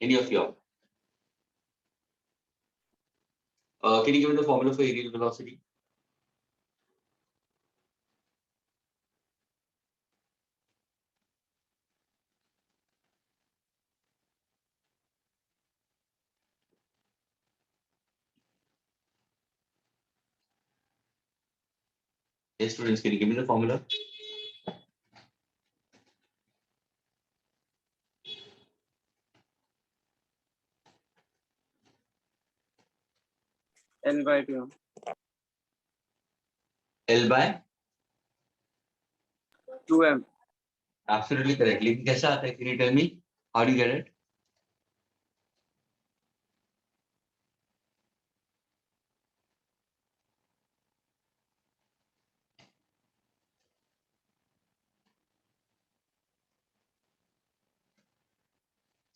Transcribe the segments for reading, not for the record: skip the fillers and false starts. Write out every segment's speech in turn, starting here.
Any of you? Can you give me the formula for aerial velocity? Yes, students, can you give me the formula? L by 2. L by 2m. Absolutely correct. लेकिन कैसा आता है? Can you tell me? How do you get it?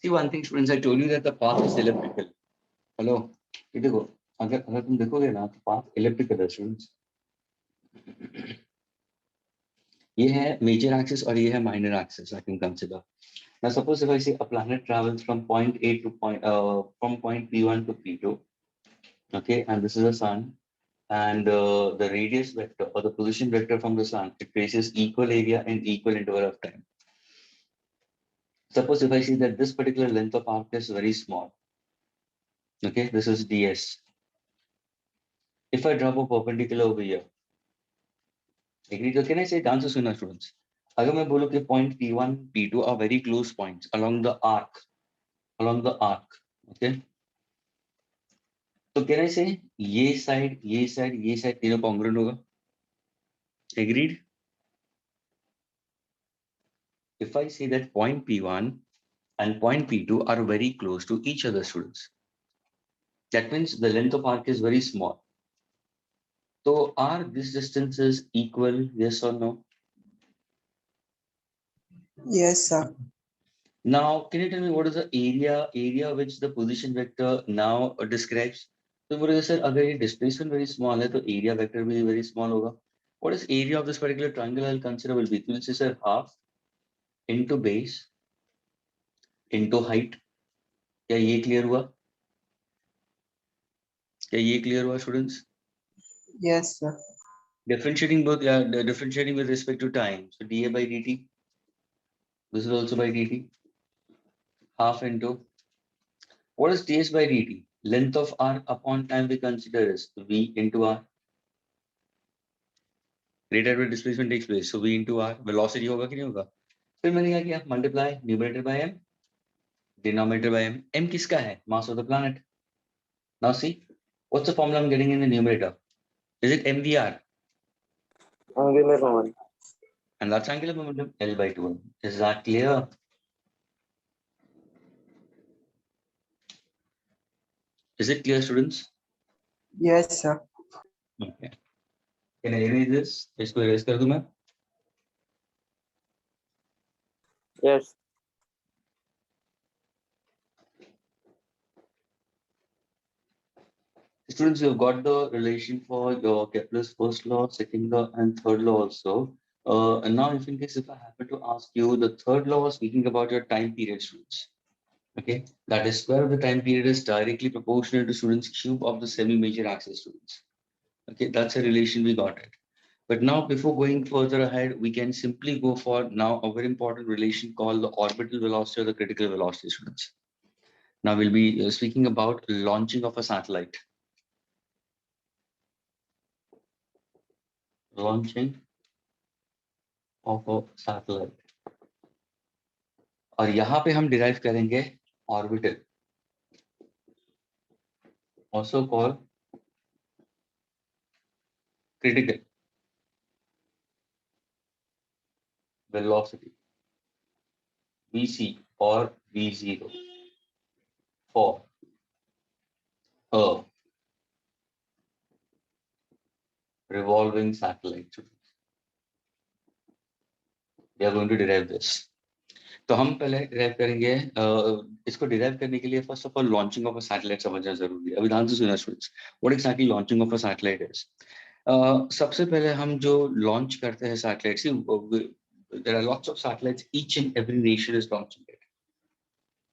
See one thing, students. I told you that the path is elliptical. Hello. ये देखो, अगर तुम देखोगे ना, तो path elliptical है, students. ये है major axis और ये है minor axis. I can consider. Now suppose if I say a planet travels from point A to from point P1 to P2, okay, and this is the sun, and the radius vector or the position vector from the sun, it traces equal area in equal interval of time. Suppose if I see that this particular length of arc is very small, okay, this is ds. If I drop a perpendicular over here, agree? So can I say the answer sooner, students? अगर मैं बोलूँ कि point P1, P2 are very close points along the arc, okay? So can I say ये side तीनों congruent होगा? Agreed? If I say that point P1 and point P2 are very close to each other, students, that means the length of arc is very small. So are these distances equal? Yes or no? Yes, sir. Now, can you tell me what is the area which the position vector now describes? So what is, sir, अगर ये displacement very small है, तो area vector भी very small होगा. What is area of this particular triangle I'll consider will be? We'll say, sir, half into base into height. क्या ये clear हुआ? क्या ये clear हुआ, students? Yes, sir. Differentiating differentiating with respect to time. So dA by dt. This is also by dt. Half into. What is ds by dt? Length of arc upon time we consider is v into r. Rate at which displacement takes place. So v into r. Velocity होगा कि नहीं होगा? फिर मैंने क्या किया? Multiply numerator by m, denominator by m. M किसका है? Mass of the planet. Now see, what's the formula I'm getting in the numerator? Is it mvr? Angular moment. And that's angular momentum L by 2. Is that clear? Is it clear, students? Yes, sir. Okay. Can I erase this? इसको erase कर दूं मैं? Yes. Students, you've got the relation for your Kepler's first law, second law, and third law also. And now, if in case if I happen to ask you, the third law was speaking about your time period, students. Okay, that is square of the time period is directly proportional to students' cube of the semi-major axis, students. Okay, that's a relation we got it. But now, before going further ahead, we can simply go for now a very important relation called the orbital velocity or the critical velocity, students. Now we'll be speaking about launching of a satellite. Launching of a satellite. और यहाँ पे हम derive करेंगे orbital, also called critical velocity, VC or V0 for a revolving satellite. We are going to derive this. तो हम पहले derive करेंगे इसको derive करने के लिए first of all launching of a satellite समझना जरूरी है. अभी ध्यान से सुना students. What exactly launching of a satellite is? सबसे पहले हम जो launch करते हैं satellites, there are lots of satellites. Each and every nation is launching it.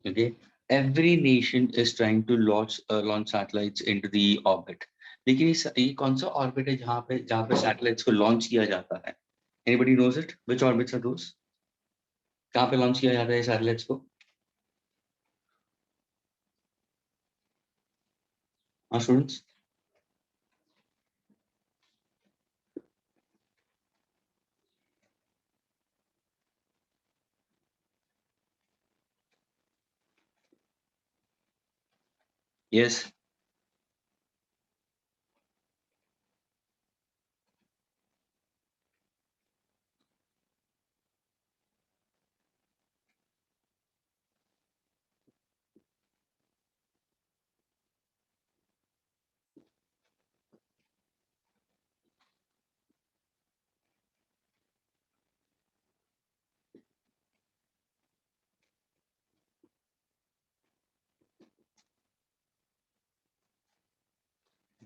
Okay, every nation is trying to launch satellites into the orbit. लेकिन ये कौन सा ऑर्बिट है जहाँ पे सैटेलाइट्स को लॉन्च किया जाता है? Anybody knows it? Which orbits are those? कहाँ पे लॉन्च किया जाता है सैटेलाइट्स को? हाँ स्टूडेंट्स, yes.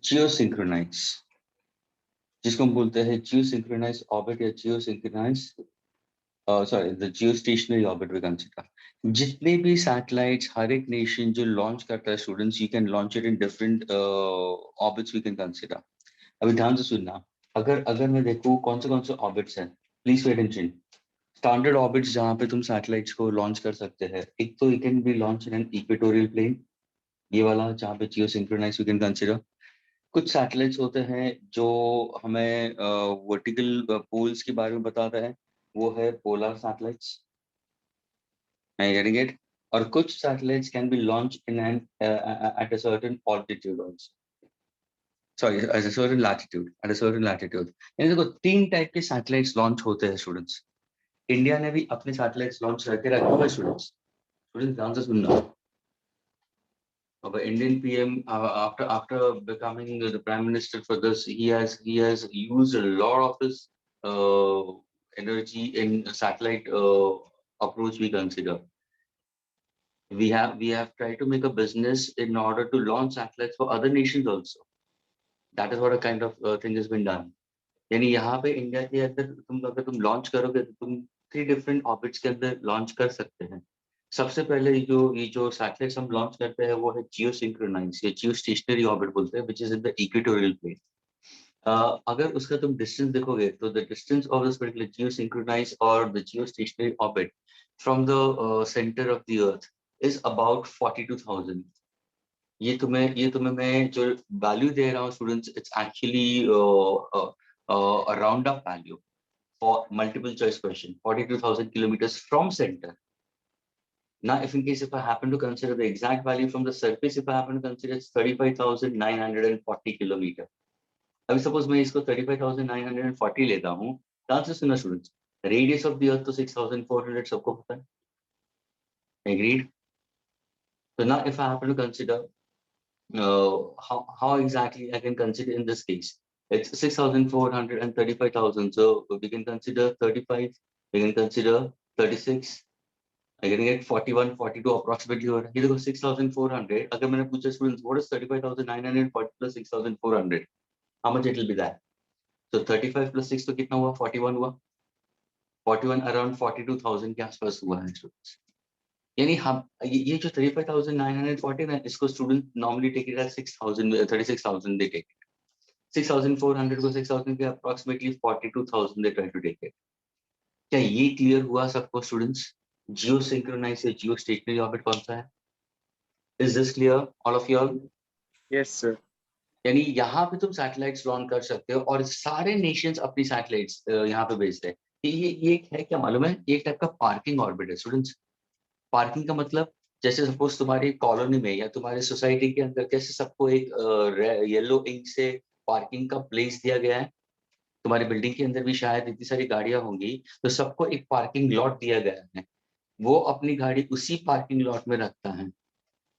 जियोसिंक्रोनाइज, जिसको हम बोलते हैं जियोसिंक्रोनाइज ऑर्बिट या geosynchronize sorry the geostationary orbit we consider. जितने भी सैटेलाइट्स हर एक नेशन जो लॉन्च करता है students, you can launch it in different orbits we can consider. अभी ध्यान से सुनना, अगर अगर मैं देखूँ कौन से ऑर्बिट्स हैं, please pay attention. Standard orbits जहाँ पे तुम सैटेलाइट्स को लॉन्च कर सकते हैं, एक तो it can be launch in an equatorial plane, ये वाला जहाँ पे जियोसिंक्रोनाइज वी कैन कंसीडर। कुछ सैटेलाइट्स होते हैं जो हमें वर्टिकल पोल्स के बारे में बताता है, वो है polar satellites, I getting it? और कुछ satellites can be launch in N at a certain altitude also, sorry at a certain latitude, at a certain latitude. यानी देखो तीन टाइप के सैटेलाइट्स लॉन्च होते हैं स्टूडेंट्स। इंडिया ने भी अपने सैटेलाइट्स लॉन्च करके रखे हुए स्टूडेंट्स। स्टूडेंट्स ध्यान से सुनना, our Indian PM, after becoming the Prime Minister for this, he has used a lot of his uh, energy in satellite approach. We consider we have tried to make a business in order to launch satellites for other nations also. That is what a kind of thing has been done. यानी यहाँ पे India के अंदर अगर तुम launch करोगे तो तुम 3 डिफरेंट ऑर्बिट्स के अंदर लॉन्च कर सकते हैं। सबसे पहले ये जो सैटेलाइट्स हम लॉन्च करते हैं वो है जियो सिंक्रोनाइज या जियो स्टेशनरी ऑर्बिट बोलते हैं, which is in the equatorial plane. अगर उसका तुम डिस्टेंस देखोगे तो the distance of this particular geosynchronize और the geostationary orbit from the centre of the earth is about 42,000। ये तुम्हें मैं जो वैल्यू दे रहा हूँ students, it's actually a round up value for multiple choice question, 42,000 kilometers from center. Now, if in case if I happen to consider the exact value from the surface, if I happen to consider it's 35,940 kilometer. अभी suppose मैं इसको 35,940 लेता हूँ, ध्यान से सुनना students, radius of the earth तो 6,400 सबको पता है, agreed? So now if I happen to consider how exactly I can consider in this case, it's 6,400 and 35,000. So we can consider 35, we can consider 36, I'm getting it 41, 42 approximately. Or ये देखो 6,400. अगर मैंने पूछा students, what is 35,940 plus 6,400? How much it will be that? So 35 plus 6 तो कितना हुआ? 41 हुआ. 41 around 42,000 के आसपास हुआ है students. यानी हम ये जो 35,940 ना, इसको student normally take it as 6,000, 36,000 they take it. 6,400 को 6,000 के approximately 42,000 they try to take it. क्या ये क्लियर हुआ सबको स्टूडेंट्स? जियो सिंक्रोनाइज या जियो स्टेशनरी ऑर्बिट कौन सा है? Is this clear all of you all? Yes, sir. यानी यहाँ पे तुम सैटेलाइट्स लॉन्च कर सकते हो और सारे नेशंस अपनी सैटेलाइट्स यहाँ पे भेजते हैं। ये एक है, क्या मालूम है, एक टाइप का पार्किंग ऑर्बिट है स्टूडेंट्स। पार्किंग का मतलब जैसे सपोज तुम्हारी कॉलोनी में या तुम्हारी सोसाइटी के अंदर कैसे सबको एक येलो इंक से पार्किंग का प्लेस दिया गया है, तुम्हारी बिल्डिंग के अंदर भी शायद इतनी सारी गाड़ियां होंगी तो सबको एक पार्किंग लॉट दिया गया है, वो अपनी गाड़ी उसी पार्किंग लॉट में रखता है,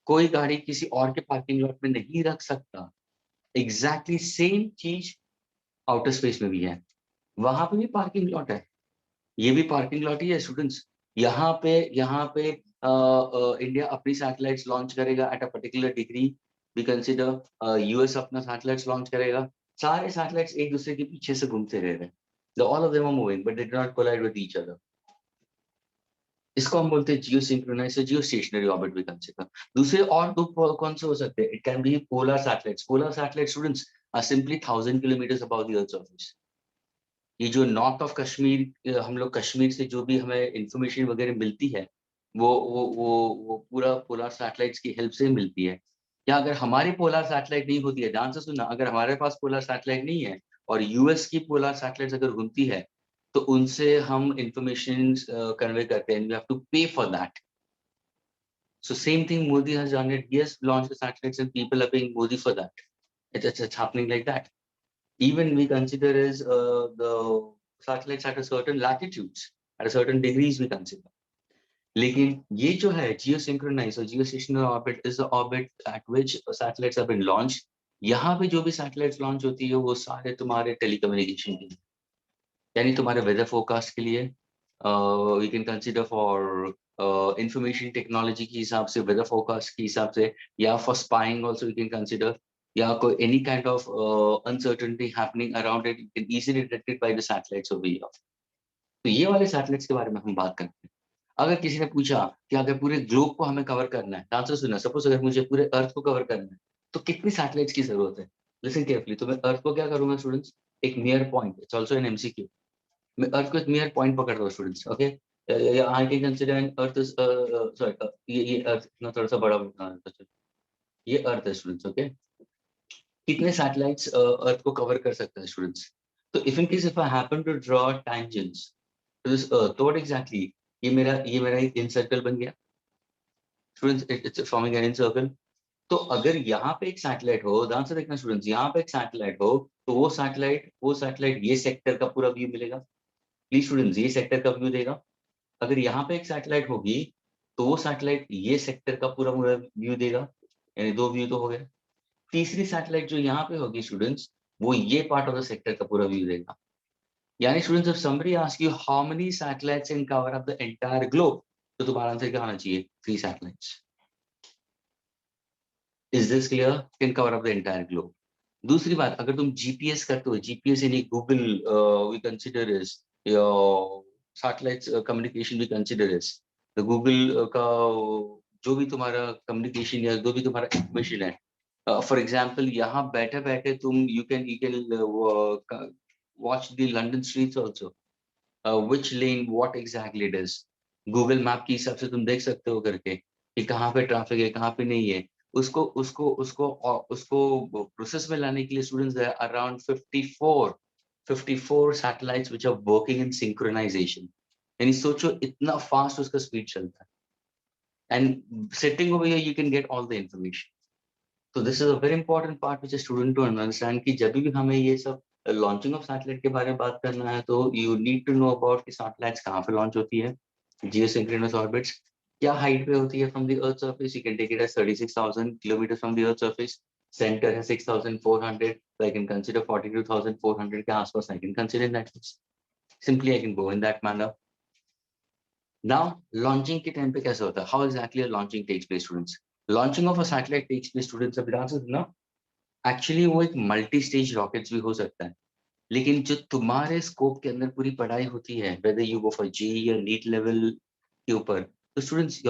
कोई गाड़ी किसी और के पार्किंग लॉट में नहीं रख सकता। एग्जैक्टली सेम चीज आउटर स्पेस में भी है, वहां पे भी पार्किंग लॉट है, ये भी पार्किंग लॉट ही है स्टूडेंट्स। यहाँ पे इंडिया अपनी सैटेलाइट्स लॉन्च करेगा at a particular degree, we consider US अपना सैटेलाइट्स लॉन्च करेगा, सारे सैटेलाइट्स एक दूसरे के पीछे से घूमते रह रहे हैं, all of them are moving but they do not collide with each other. इसको हम बोलते हैं geo synchronise, geostationary orbit भी कंसिडर। दूसरे और दो कौन से हो सकते हैं? It can be polar satellites. Polar satellite students are simply 1000 kilometre above the earth surface. ये जो नॉर्थ ऑफ कश्मीर, हम लोग कश्मीर से जो भी हमें इंफॉर्मेशन वगैरह मिलती है, वो पूरा पोलर सैटेलाइट्स की हेल्प से मिलती है। या अगर हमारी पोलर सैटेलाइट नहीं होती है, ध्यान से सुनना, अगर हमारे पास पोलर सैटेलाइट नहीं है और यूएस की पोलर सैटेलाइट अगर घूमती है, तो उनसे हम इंफॉर्मेशन कन्वे करते हैं, वी हैव टू पे for that. So same thing Modi has done it. He has launched the satellites and people are paying Modi for that. It's happening like that. Even we consider as the satellites at a certain latitudes, at a certain degrees we consider. लेकिन ये जो है geosynchronized और geostationary orbit is the orbit at which satellites have been launched. यहाँ पे जो भी satellites launch होती है वो सारे तुम्हारे telecommunication के लिए, यानी तुम्हारे वेदर फोरकास्ट के लिए, we can consider for information technology के हिसाब से, वेदर फोरकास्ट के हिसाब से, या for spying also we can consider, या कोई any kind of uncertainty happening around it, you can easily detect it by the satellites over here. तो ये वाले सैटेलाइट्स के बारे में हम बात करते हैं। अगर किसी ने पूछा कि अगर पूरे ग्लोब को हमें कवर करना है, आंसर सुना, सपोज अगर मुझे पूरे अर्थ को कवर करना है तो कितनी सैटेलाइट्स की जरूरत है? Listen carefully. तो मैं अर्थ को क्या करूंगा स्टूडेंट्स? एक near point, it's also an MCQ. मैं अर्थ को एक नियर पॉइंट पकड़ रहा हूँ students, okay? I can consider an earth is, sorry, ये अर्थ इतना थोड़ा सा बड़ा ये अर्थ है स्टूडेंट्स, ओके? कितने सैटेलाइट्स अर्थ को कवर कर सकते हैं स्टूडेंट्स? तो if in case if I happen to draw tangents to this earth, तो व्हाट एग्जैक्टली, ये मेरा एक इन सर्कल बन गया students, it's forming an in circle. तो अगर यहाँ पे एक सैटेलाइट हो, ध्यान से देखना स्टूडेंट्स, यहाँ पे एक सैटेलाइट हो, तो वो सैटेलाइट ये सेक्टर का पूरा व्यू मिलेगा। प्लीज स्टूडेंट्स, ये सेक्टर का व्यू देगा। अगर यहाँ पे एक सैटेलाइट होगी तो वो सैटेलाइट ये सेक्टर का पूरा व्यू देगा, यानी दो व्यू तो हो गए। तीसरी सैटेलाइट जो यहाँ पे होगी स्टूडेंट्स, वो ये पार्ट ऑफ द सेक्टर का पूरा व्यू देगा। यानी students, if somebody asks you how many satellites can cover up the entire globe, तो तुम्हारा आंसर क्या होना चाहिए? 3 satellites. Is this clear? Can cover up the entire globe. दूसरी बात, अगर तुम जीपीएस करते हो, जीपीएस यानी Google, we consider is your satellites communication we consider is the Google का जो भी तुम्हारा कम्युनिकेशन या जो भी तुम्हारा इंफॉर्मेशन है, फॉर एग्जाम्पल यहाँ बैठे बैठे तुम you can watch the London streets also, which lane what exactly it is. Google map के हिसाब से तुम देख सकते हो करके कि कहाँ पे ट्रैफिक है, कहाँ पे नहीं है। उसको उसको उसको उसको प्रोसेस में लाने के लिए students there are around 54 satellites which are working in synchronization. यानी सोचो इतना फास्ट उसका स्पीड चलता है, and sitting over here you can get all the information. तो this is a very important part which a student to understand कि जब भी हमें ये सब लॉन्चिंग ऑफ सैटेलाइट के बारे में बात करना है, तो you need to know about कि सैटेलाइट्स कहाँ पे लॉन्च होती है, जियोसिंक्रोनस ऑर्बिट्स क्या हाइट पे होती है from the earth surface, you can take it as 36,000 kilometre from the earth surface, centre है 6,400, so I can consider 42,400 के आसपास, I can consider in that case. Simply I can go in that manner. Now launching के time पे कैसे होता है? How exactly a launching takes place, students? Launching of a satellite takes place, students, अब ध्यान से सुनना, एक्चुअली वो एक मल्टी स्टेज रॉकेट्स भी हो सकता है, लेकिन जो तुम्हारे स्कोप के अंदर पूरी पढ़ाई होती है, whether you go for JEE या नीट लेवल के ऊपर, तो students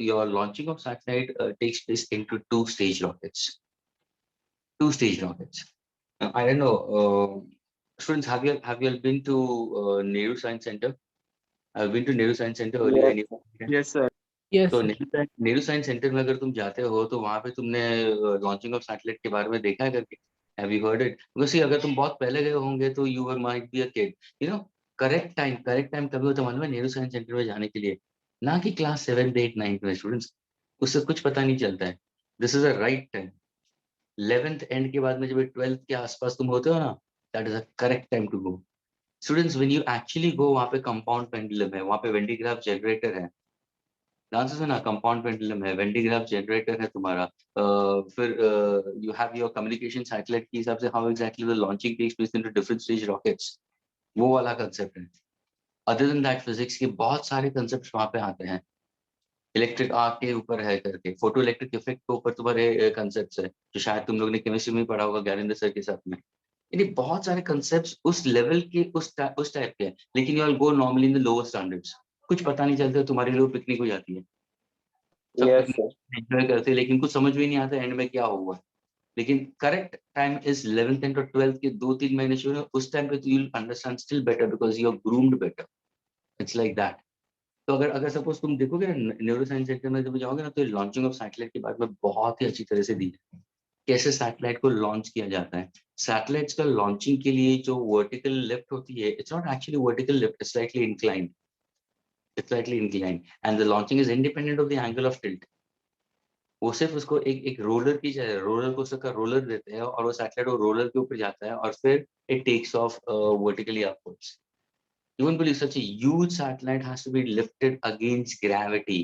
your launching of satellite takes place into two stage rockets. I don't know, students, have you all been to Nehru Science Center? I've been to Nehru Science Center earlier. Yes, yes, sir. Yes, तो sir. Nehru science centre में अगर तुम जाते हो तो वहां पे तुमने लॉन्चिंग ऑफ सैटेलाइट के बारे में देखा है करके? Have you heard it? Because सी अगर तुम बहुत पहले गए होंगे तो you were might be a kid, you know. Correct time कभी होता मालूम है नेहरू साइंस सेंटर में जाने के लिए? ना कि क्लास 7th 8th 9th में स्टूडेंट्स, उससे कुछ पता नहीं चलता है। This is a right time. 11th and के बाद में जब 12th के आसपास तुम होते हो ना, that is a correct time to go. Students, when you actually go, वहां पे कंपाउंड पेंडुलम है, वहां पे वेंडी ग्राफ जनरेटर है, ध्यान से सुना, कंपाउंड पेंडुलम है, वेंडी ग्राफ जनरेटर है तुम्हारा, फिर you have your communication satellite के हिसाब से how exactly the launching takes place into different stage rockets, वो वाला कंसेप्ट है। अदर देन दैट फिजिक्स के बहुत सारे कंसेप्ट वहां पे आते हैं, इलेक्ट्रिक आर्क के ऊपर है करके, फोटो इलेक्ट्रिक इफेक्ट के ऊपर तुम्हारे कंसेप्ट है, जो शायद तुम लोग ने केमिस्ट्री में पढ़ा होगा ज्ञानेंद्र सर के साथ में। यानी बहुत सारे कंसेप्ट उस लेवल के, उस टाइप के हैं, लेकिन you all go normally in the lower standards. कुछ पता नहीं चलता, तुम्हारे लिए पिकनिक हो जाती है, सब Yes, पिकनिक sir. एंजॉय करते हैं, लेकिन कुछ समझ में नहीं आता एंड में क्या हुआ। लेकिन correct time is 11th and 12th के 2-3 महीने शुरू है, उस टाइम पे तो you understand still better because you are groomed better. It's like that. तो अगर अगर सपोज तुम देखोगे ना न्यूरो साइंस सेंटर में जब जाओगे ना, तो लॉन्चिंग ऑफ सैटेलाइट के बारे में बहुत ही अच्छी तरह से दी है, कैसे सैटेलाइट को लॉन्च किया जाता है। सैटेलाइट्स का लॉन्चिंग के लिए जो वर्टिकल लिफ्ट होती है, it's not actually vertical lift, it's slightly inclined, it's slightly inclined and the launching is independent of the angle of tilt. वो सिर्फ उसको एक एक रोलर की जगह, रोलर को उसका रोलर देते हैं और वो सैटेलाइट वो रोलर के ऊपर जाता है और फिर it takes off vertically upwards. You won't believe such a huge satellite has to be lifted against gravity.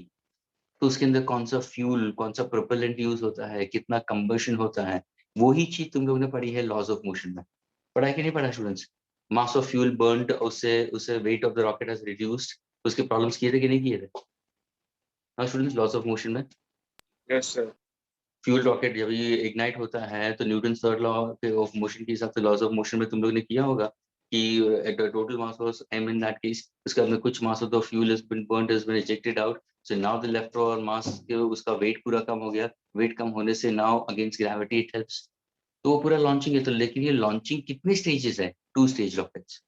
तो उसके अंदर कौन सा फ्यूल, कौन सा प्रोपेलेंट यूज होता है, कितना कंबशन होता है, वही चीज तुम लोगों ने पढ़ी है लॉज ऑफ मोशन में। पढ़ा है कि नहीं पढ़ा students? Mass of fuel burned, उससे उससे weight of the rocket has reduced, उसके प्रॉब्लम्स किए थे कि नहीं किए थे? हाँ स्टूडेंट्स, लॉज ऑफ मोशन में Yes, sir. फ्यूल रॉकेट जब ये इग्नाइट होता है तो Newton third law of motion के हिसाब से लॉज ऑफ मोशन में तुम लोग ने किया होगा कि total mass was m in that case, उसके अंदर कुछ mass of the fuel has been burned, has been ejected out, so now the left over mass के उसका वेट पूरा कम हो गया, वेट कम होने से now against gravity it helps. तो वो पूरा लॉन्चिंग है। तो लेकिन ये लॉन्चिंग कितने स्टेजेस है? 2 स्टेज रॉकेट्स।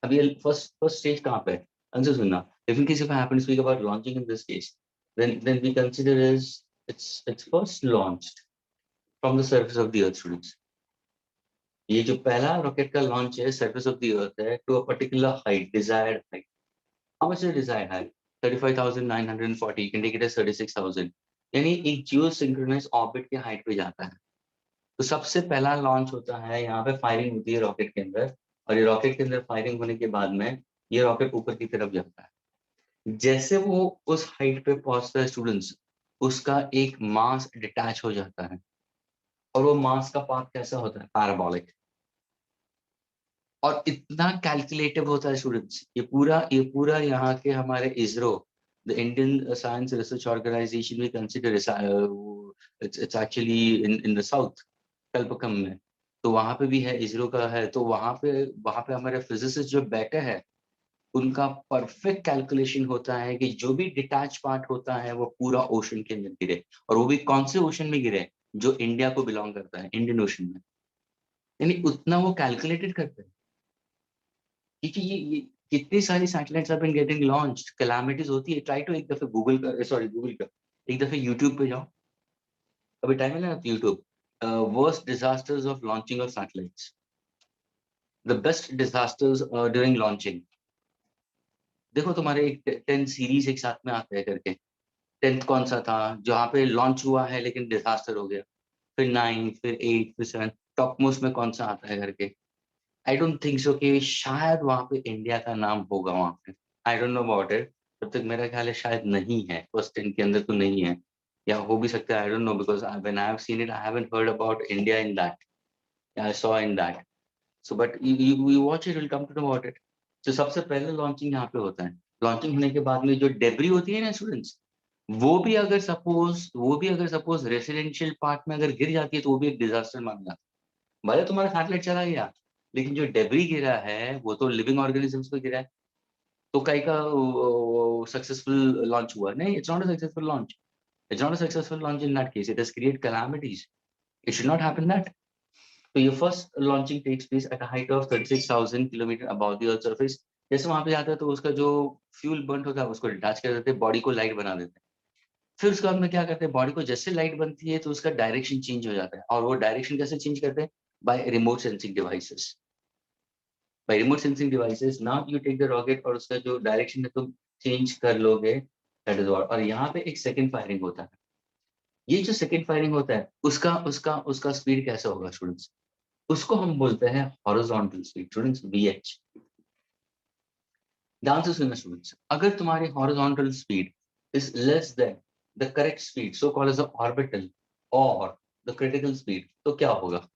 अभी ये फर्स्ट फर्स्ट स्टेज कहाँ पे है? आंसर सुनना। If in case if I happen to speak about launching in this case, then we consider is it's first launched from the surface of the earth students। ये जो पहला rocket का launch है surface of the earth है to a particular height, desired height. How much is desired height? 35,940, you can take it as 36,000, यानी एक geosynchronous orbit के height पे जाता है। तो सबसे पहला लॉन्च होता है, यहाँ पे फायरिंग होती है रॉकेट के अंदर, और ये रॉकेट के अंदर फायरिंग होने के बाद में ये रॉकेट ऊपर की तरफ जाता है। जैसे वो उस हाइट पे पहुंचता है स्टूडेंट्स, उसका एक मास डिटैच हो जाता है, और वो मास का पाथ कैसा होता है? पैराबोलिक। और इतना कैलकुलेटिव होता है स्टूडेंट्स, ये पूरा यहाँ के हमारे ISRO, the Indian science research organisation, we consider it's actually in the south, Kalpakkam में। तो वहां पे भी है, इसरो का है, तो वहां पे हमारे फिजिसिस्ट जो बैठे हैं, उनका परफेक्ट कैलकुलेशन होता है कि जो भी डिटैच पार्ट होता है वो पूरा ओशन के अंदर गिरे, और वो भी कौन से ओशन में गिरे? जो इंडिया को बिलोंग करता है, इंडियन ओशन में। यानी उतना वो कैलकुलेटेड करते हैं, क्योंकि ये कितनी सारी satellites have been getting launched, calamities होती है। ट्राई टू एक दफे गूगल कर, सॉरी गूगल कर, एक दफे यूट्यूब पे जाओ, अभी टाइम है ना तो YouTube, worst disasters of launching of satellites, the best disasters during launching. देखो तुम्हारे एक 10 सीरीज एक साथ में आते हैं करके। 10th कौन सा था जहाँ पे लॉन्च हुआ है लेकिन डिजास्टर हो गया? फिर 9, फिर 8, फिर 7, टॉप मोस्ट में कौन सा आता है करके? आई डोंट थिंक सो कि शायद वहां पे इंडिया का नाम होगा वहां पे। आई डोंट नो अबाउट इट, तब तक मेरा ख्याल है शायद नहीं है, फर्स्ट 10 के अंदर तो नहीं है, या हो भी सकता है, I don't know, because when I have seen it I haven't heard about India in that, I saw in that. So but you watch it, will come to know about it. तो सबसे पहले launching यहाँ पे होता है। Launching होने के बाद में जो डेब्री होती है ना स्टूडेंट्स, वो भी अगर सपोज रेसिडेंशियल पार्ट में अगर गिर जाती है तो वो भी एक डिजास्टर माना जाता है। भले तुम्हारा सैटेलाइट चला गया, लेकिन जो डेब्री गिरा है वो तो लिविंग ऑर्गेनिजम्स पे गिरा है। तो कई का सक्सेसफुल लॉन्च हुआ नहीं? It's not a successful launch, it's not a successful launch in that case, it has create calamities, it should not happen that. तो ये first launching takes place at a height of 36,000 kilometre above the earth surface. जैसे वहां पे जाता है तो उसका जो फ्यूल बर्न होता है उसको डिटैच कर देते हैं, बॉडी को लाइट बना देते हैं। फिर उसके बाद में क्या करते हैं, बॉडी को जैसे लाइट बनती है तो उसका डायरेक्शन चेंज हो जाता है, और वो डायरेक्शन कैसे चेंज करते हैं? By remote sensing devices. By remote sensing devices now you take the rocket और उसका जो डायरेक्शन है तुम चेंज कर लोगे, दैट इज व्हाट। और यहाँ पे एक सेकंड फायरिंग होता है। ये जो सेकंड फायरिंग होता है उसका उसका उसका स्पीड कैसा होगा स्टूडेंट्स? उसको हम बोलते हैं हॉरिजॉन्टल स्पीड स्टूडेंट्स, VH। ध्यान से सुनना स्टूडेंट्स, अगर तुम्हारी horizontal speed is less than the correct speed so called as the orbital और द क्रिटिकल स्पीड, तो क्या होगा?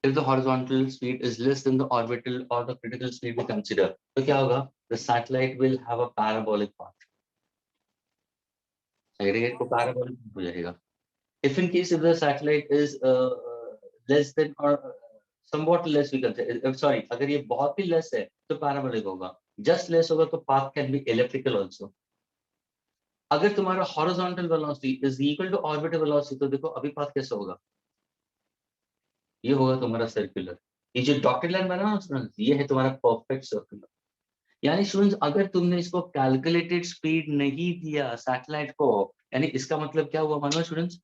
If the horizontal speed is less than the orbital or the critical speed we consider, तो क्या होगा? The satellite will have a parabolic path, aggregate को parabolic हो जाएगा। If in case if the satellite is less than or somewhat less we consider, sorry, अगर ये बहुत ही less है तो parabolic होगा, जस्ट लेस होगा तो path can be electrical also. अगर तुम्हारा horizontal velocity is equal to orbital velocity, तो देखो अभी पाथ कैसे होगा, ये होगा तुम्हारा सर्कुलर। ये जो डॉटेड लाइन बना ना स्टूडेंट्स, ये है तुम्हारा परफेक्ट सर्कुलर। यानी स्टूडेंट्स अगर तुमने इसको कैलकुलेटेड स्पीड नहीं दिया सैटेलाइट को, यानी इसका मतलब क्या हुआ मानो स्टूडेंट्स,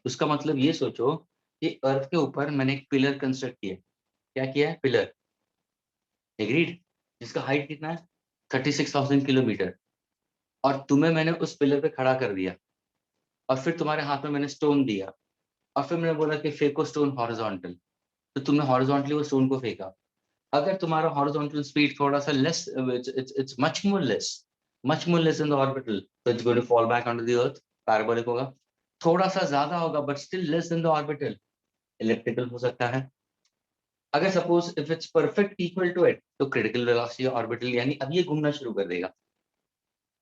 उसका मतलब ये सोचो कि अर्थ के ऊपर मैंने एक पिलर कंस्ट्रक्ट किया। क्या किया है? पिलर, एग्रीड, जिसका हाइट कितना है 36,000 किलोमीटर, और तुम्हें मैंने उस पिलर पे खड़ा कर दिया, और फिर तुम्हारे हाथ में मैंने स्टोन दिया, और फिर मैंने बोला कि फेंको स्टोन हॉरिजॉन्टल, तो तुमने हॉरिजॉन्टली वो स्टोन को फेंका। अगर तुम्हारा हॉरिजॉन्टल स्पीड थोड़ा सा less, it's much more less in the orbital, तो it's going to fall back on to the earth, parabolic होगा। थोड़ा सा ज्यादा होगा but still less than the orbital, elliptical हो सकता है। अगर suppose if it's perfect equal to it, तो क्रिटिकल वेलोसिटी ऑर्बिटल, यानी अब ये घूमना शुरू कर देगा।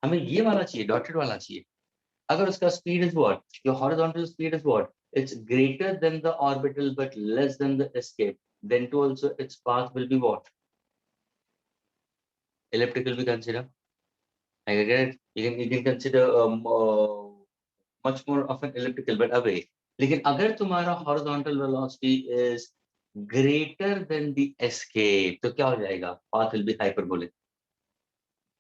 हमें ये वाला चाहिए, डॉटेड वाला चाहिए। अगर उसका speed is what, your horizontal speed is what, it's greater than the orbital but less than the escape, then too also its path will be what, elliptical. We consider, I get it, you can consider much more of an elliptical but away. लेकिन अगर तुम्हारा horizontal velocity is greater than the escape, तो क्या हो जाएगा? path will be hyperbolic,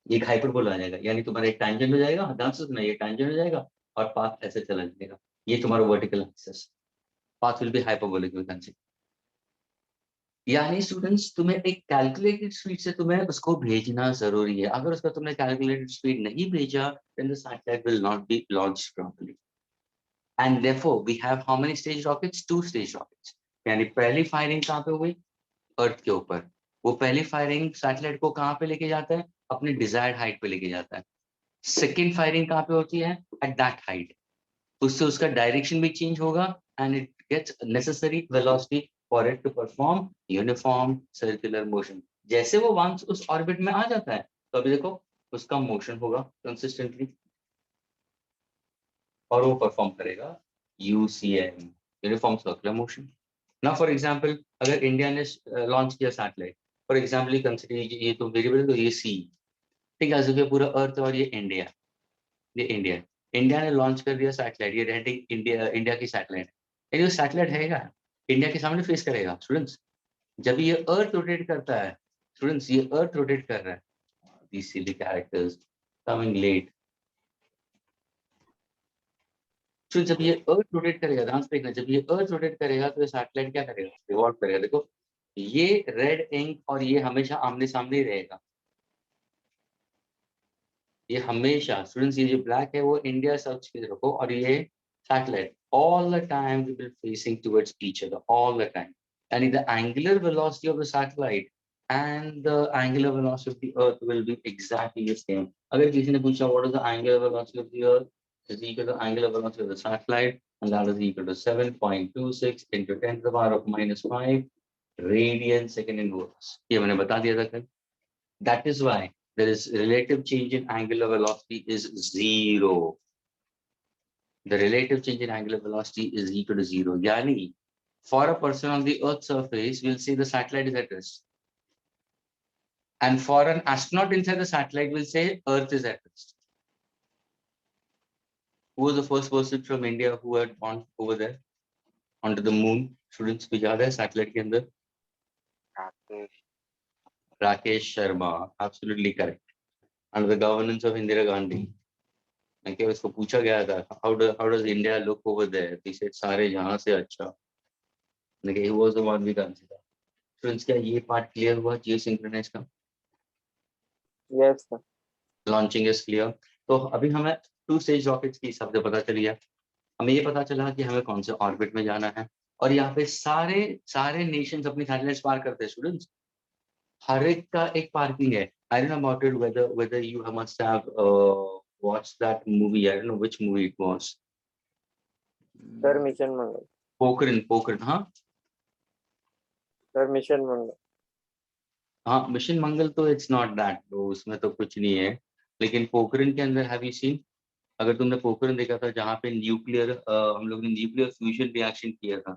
एक hyperbola आ जाएगा, यानी तुम्हारा एक टैंजेंट हो जाएगा, ध्यान से सुनना, ये टैंजेंट हो जाएगा और पाथ ऐसे चला जाएगा, ये तुम्हारा vertical axis, path will be hyperbolic we consider. यानी स्टूडेंट्स तुम्हें एक कैलकुलेटेड स्पीड से तुम्हें उसको भेजना जरूरी है। अगर उसका तुमने कैलकुलेटेड स्पीड नहीं भेजा, then the satellite will not be launched properly. And therefore we have how many stage rockets? 2 stage rockets. यानी पहली फायरिंग कहाँ पे हुई? अर्थ के ऊपर। वो पहली फायरिंग सैटेलाइट को कहाँ पे लेके जाता है? अपनी डिजायर्ड हाइट पे लेके जाता है। सेकेंड फायरिंग कहाँ पे होती है? At that height. उससे उसका डायरेक्शन भी चेंज होगा and it gets necessary velocity for it to perform uniform circular motion. जैसे वो वंस उस ऑर्बिट में आ जाता है, तो अभी देखो उसका मोशन होगा कंसिस्टेंटली और वो परफॉर्म करेगा यूसीएम, यूनिफॉर्म सर्कुलर मोशन। ना फॉर एग्जांपल अगर इंडिया ने लॉन्च किया सैटेलाइट, फॉर एग्जांपल कंसीडर, ये तो वेरिएबल, तो ये सी, ठीक है, जो पूरा अर्थ और ये इंडिया, ये इंडिया, इंडिया ने लॉन्च कर दिया सैटेलाइट, ये रेडिंग इंडिया, इंडिया की सैटेलाइट, ये जो सैटेलाइट है इंडिया के सामने फेस करेगा स्टूडेंट्स। जब ये अर्थ रोटेट करता है स्टूडेंट्स, ये अर्थ रोटेट कर रहा है, these silly characters coming late। तो जब ये अर्थ रोटेट करेगा, ध्यान से देखना, जब ये अर्थ रोटेट करेगा तो ये सैटेलाइट क्या करेगा? रिवॉल्व करेगा। देखो ये रेड इंक और ये हमेशा आमने सामने ही रहेगा, ये हमेशा स्टूडेंट्स, ये जो ब्लैक है वो इंडिया सर्च के रखो, और ये satellite all the time we will facing towards each other all the time, and the angular velocity of the satellite and the angular velocity of the earth will be exactly the same। अगर किसी ने पूछा what is the angular velocity of the earth, is equal to the angular velocity of the satellite, and that is equal to 7.26 into 10 to the power of -5 radian second inverse। ये मैंने बता दिया था कल। That is why there is relative change in angular velocity is 0। The relative change in angular velocity is equal to 0। Yani, for a person on the Earth's surface, we'll say the satellite is at rest. And for an astronaut inside the satellite, we'll say Earth is at rest। Who was the first person from India who had gone over there onto the moon? Students, को याद है satellite के अंदर? Rakesh Sharma, absolutely correct। Under the governance of Indira Gandhi। क्या उसको पूछा गया था, how does India look over there? He said सारे जहां से अच्छा। He was the one we consider। Students, क्या ये पार्ट क्लियर हुआ जियोसिंक्रोनाइज का? Yes, sir. Launching is clear. तो अभी हमें 2 स्टेज रॉकेट्स की हिसाब से पता चल गया, हमें ये पता चला कि हमें कौन से ऑर्बिट में जाना है, और यहाँ पे सारे सारे नेशंस अपनी सैटेलाइट्स पार करते हैं स्टूडेंट्स, हर एक का एक पार्किंग है। I don't no about it whether you must have watched that movie, I don't know which movie it was। Sir, Mission Mangal. Pokhran, हाँ Sir, Mission Mangal. हाँ, मिशन मंगल तो इट्स नॉट दैट, तो उसमें तो कुछ नहीं है, लेकिन पोखरण के अंदर हैव यू सीन, अगर तुमने पोखरण देखा था जहाँ पे न्यूक्लियर हम लोग ने न्यूक्लियर फ्यूजन रिएक्शन किया था,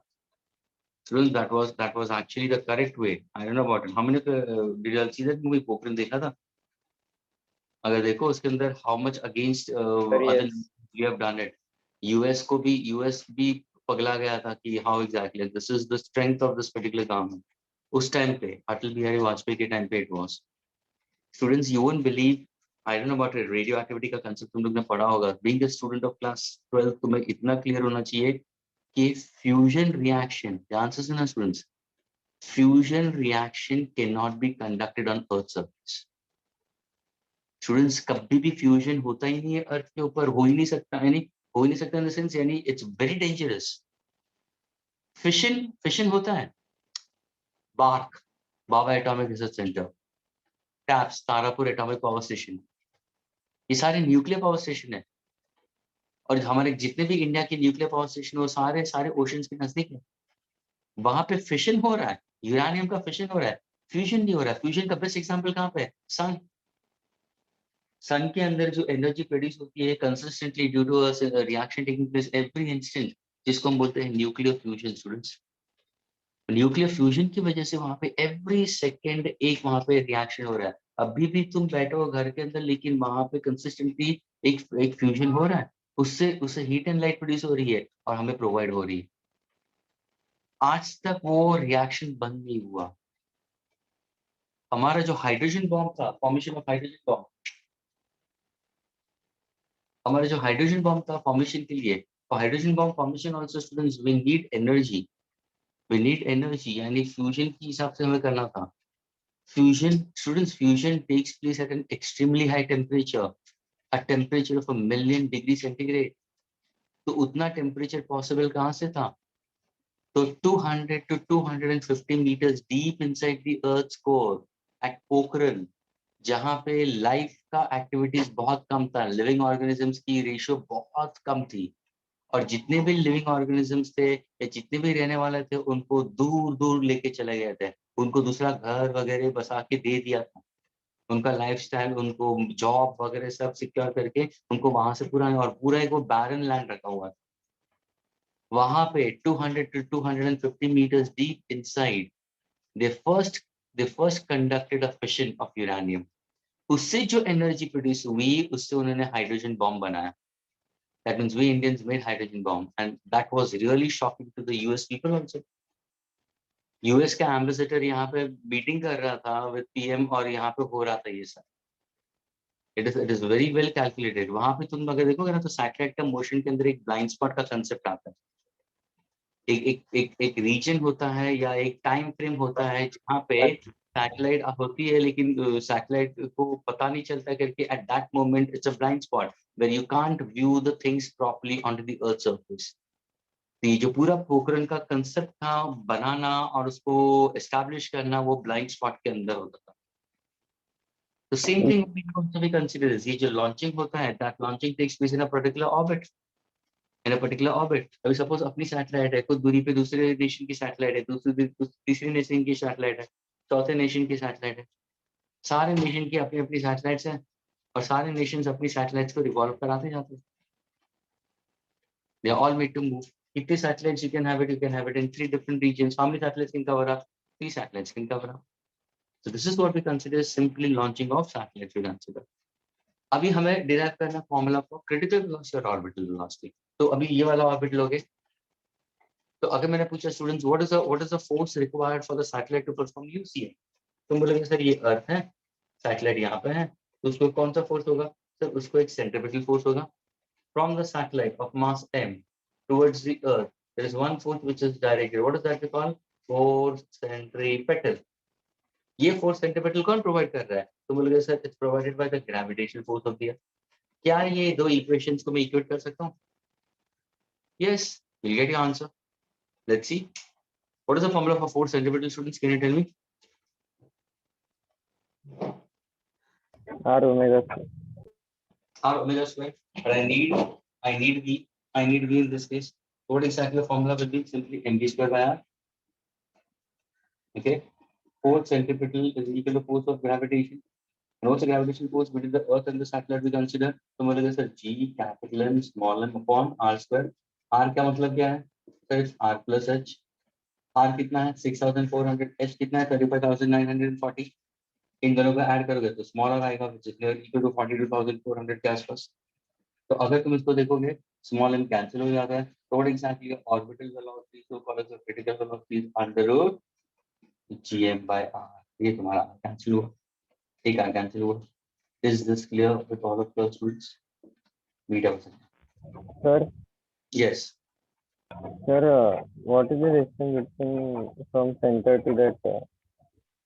so that was actually the correct way। I don't know about it, how many did you all see that movie Pokhran? देखा था? अगर देखो उसके अंदर how much against Sir, other yes. You have done it. US भी पगला गया था कि how exactly this is the strength of this particular government. उस टाइम पे अटल बिहारी वाजपेयी के टाइम पे it was. Students you won't believe, I don't know about radio activity का कंसेप्ट तुम लोग ने पढ़ा होगा। Being a student of class 12 तुम्हें इतना क्लियर होना चाहिए कि फ्यूजन रिएक्शन, ध्यान से सुना students, fusion reaction can not be conducted on earth surface. Students कभी भी फ्यूजन होता ही नहीं है अर्थ के ऊपर, हो ही नहीं सकता, यानी हो ही नहीं सकता इन द सेंस, यानी it's very dangerous. Fission fission होता है, BARC, Bhabha atomic research centre, TAPS, Tarapur atomic power station, ये सारे न्यूक्लियर पावर स्टेशन है। और हमारे जितने भी इंडिया के न्यूक्लियर पावर स्टेशन वो सारे सारे ओशंस के नजदीक है। वहां पे फिशन हो रहा है, यूरेनियम का फिशन हो रहा है, फ्यूजन नहीं हो रहा है। फ्यूजन का बेस्ट एग्जांपल कहाँ पे है? सन। सन के अंदर जो एनर्जी प्रोड्यूस होती है consistently due to reaction taking place every instant, जिसको हम बोलते हैं nuclear fusion. Students nuclear fusion की वजह से वहां पे एवरी सेकेंड एक वहां पे रिएक्शन हो रहा है। अभी भी तुम बैठे हो घर के अंदर, लेकिन वहां पे कंसिस्टेंटली एक फ्यूजन हो रहा है, उससे उससे हीट एंड लाइट प्रोड्यूस हो रही है और हमें प्रोवाइड हो रही है। आज तक वो रिएक्शन बंद नहीं हुआ। हमारा जो हाइड्रोजन बॉम्ब था, फॉर्मेशन ऑफ हाइड्रोजन बॉम्ब, हमारा जो हाइड्रोजन बॉम्ब था फॉर्मेशन के लिए, तो hydrogen bomb formation also students we need energy, we need energy, यानी फ्यूजन के हिसाब से हमें करना था। Fusion students, fusion takes place at an extremely high temperature, a temperature of 1,000,000 degree centigrade। तो उतना टेम्परेचर पॉसिबल कहाँ से था? तो 200 to 250 meters deep inside the Earth's core at Pokhran, जहाँ पे लाइफ का एक्टिविटीज बहुत कम था, लिविंग ऑर्गेनिजम्स की रेशियो बहुत कम थी, और जितने भी लिविंग ऑर्गेनिजम्स थे या जितने भी रहने वाले थे उनको दूर दूर लेके चले गए थे, उनको दूसरा घर वगैरह बसा के दे दिया था। उनका लाइफस्टाइल, उनको जॉब वगैरह सब सिक्योर करके उनको वहां से पूरा, और पूरा एक वो बैरन लैंड रखा हुआ था वहां पे 200 to 250 meters deep inside। they first they first conducted a fission of uranium। उससे जो एनर्जी प्रोड्यूस हुई उससे उन्होंने हाइड्रोजन बॉम्ब बनाया। That means we Indians made hydrogen bomb and that was really shocking to the US people also. US का ambassador यहाँ पे meeting कर रहा था विद पीएम और यहाँ पे हो रहा था ये सब। It is very well calculated. वहां पे तुम अगर देखोगे ना तो सैटेलाइट का मोशन के अंदर एक ब्लाइंड स्पॉट का कंसेप्ट आता है। एक रीजन होता है या एक टाइम फ्रेम होता है जहाँ पे सैटेलाइट होती है, लेकिन सैटेलाइट को पता नहीं चलता करके at that moment it's a blind spot where you can't view the things properly on to the earth surface. तो ये जो पूरा पोखरण का कंसेप्ट था बनाना और उसको एस्टैब्लिश करना, वो ब्लाइंड स्पॉट के अंदर होता था। तो same thing we also we consider this, ये जो लॉन्चिंग होता है that launching takes place in a particular orbit, in a particular orbit. अभी सपोज अपनी सैटेलाइट है, कुछ दूरी पे दूसरे नेशन की सैटेलाइट है, तीसरी नेशन की सैटेलाइट है, चौथे नेशन की सैटेलाइट है। सारे नेशन की अपनी अपनी सैटेलाइट्स हैं और सारे नेशंस अपनी सैटेलाइट्स को रिवॉल्व कराते जाते हैं। They are all made to move. कितने satellites you can have it, you can have it in 3 different regions. How many satellites can cover up? 3 satellites can cover up. So this is what we consider simply launching of satellites we consider। अभी हमें derive करना formula for critical velocity और orbital velocity. तो अभी ये वाला orbit लोगे, तो अगर मैंने पूछा students what is the force required for the satellite to perform UCM, तुम बोलोगे सर ये अर्थ है, सैटेलाइट यहाँ पे है, तो उसको कौन सा फोर्स होगा? सर उसको एक सेंट्रीपिटल फोर्स होगा। From the satellite of mass m towards the earth there is one force which is directed, what is that we call? Force centripetal. ये फोर्स सेंट्रीपिटल कौन प्रोवाइड कर रहा है? तो बोलोगे sir it's provided by the gravitational force of the earth. क्या ये दो इक्वेशंस को मैं इक्वेट कर सकता हूँ? Yes, will get your answer. Let's see what is the formula for force centripetal. Students can you tell me? R omega square. R omega square, but I need V in this case. What exactly the formula will be? Simply mv square by r. Okay, force centripetal is equal to force of gravitation. And what's the gravitational force between the Earth and the satellite we consider? तो बोलेगा sir G capital M small m upon R square। R क्या मतलब क्या है? Sir it's R plus H। R कितना है? 6,400। H कितना है? 35,940। इन दोनों को ऐड करोगे तो स्मॉलर आएगा which is near equal to 42,400 के आसपास। तो अगर तुम इसको देखोगे स्मॉल एम कैंसिल हो जाता है, तो what exactly orbital velocity so called as critical velocity under root gm by r। ये तुम्हारा कैंसिल हुआ, ठीक है, कैंसिल हुआ। Is this clear with all of your students? Meet up. Sir, yes. sir, what is the distance between from center to that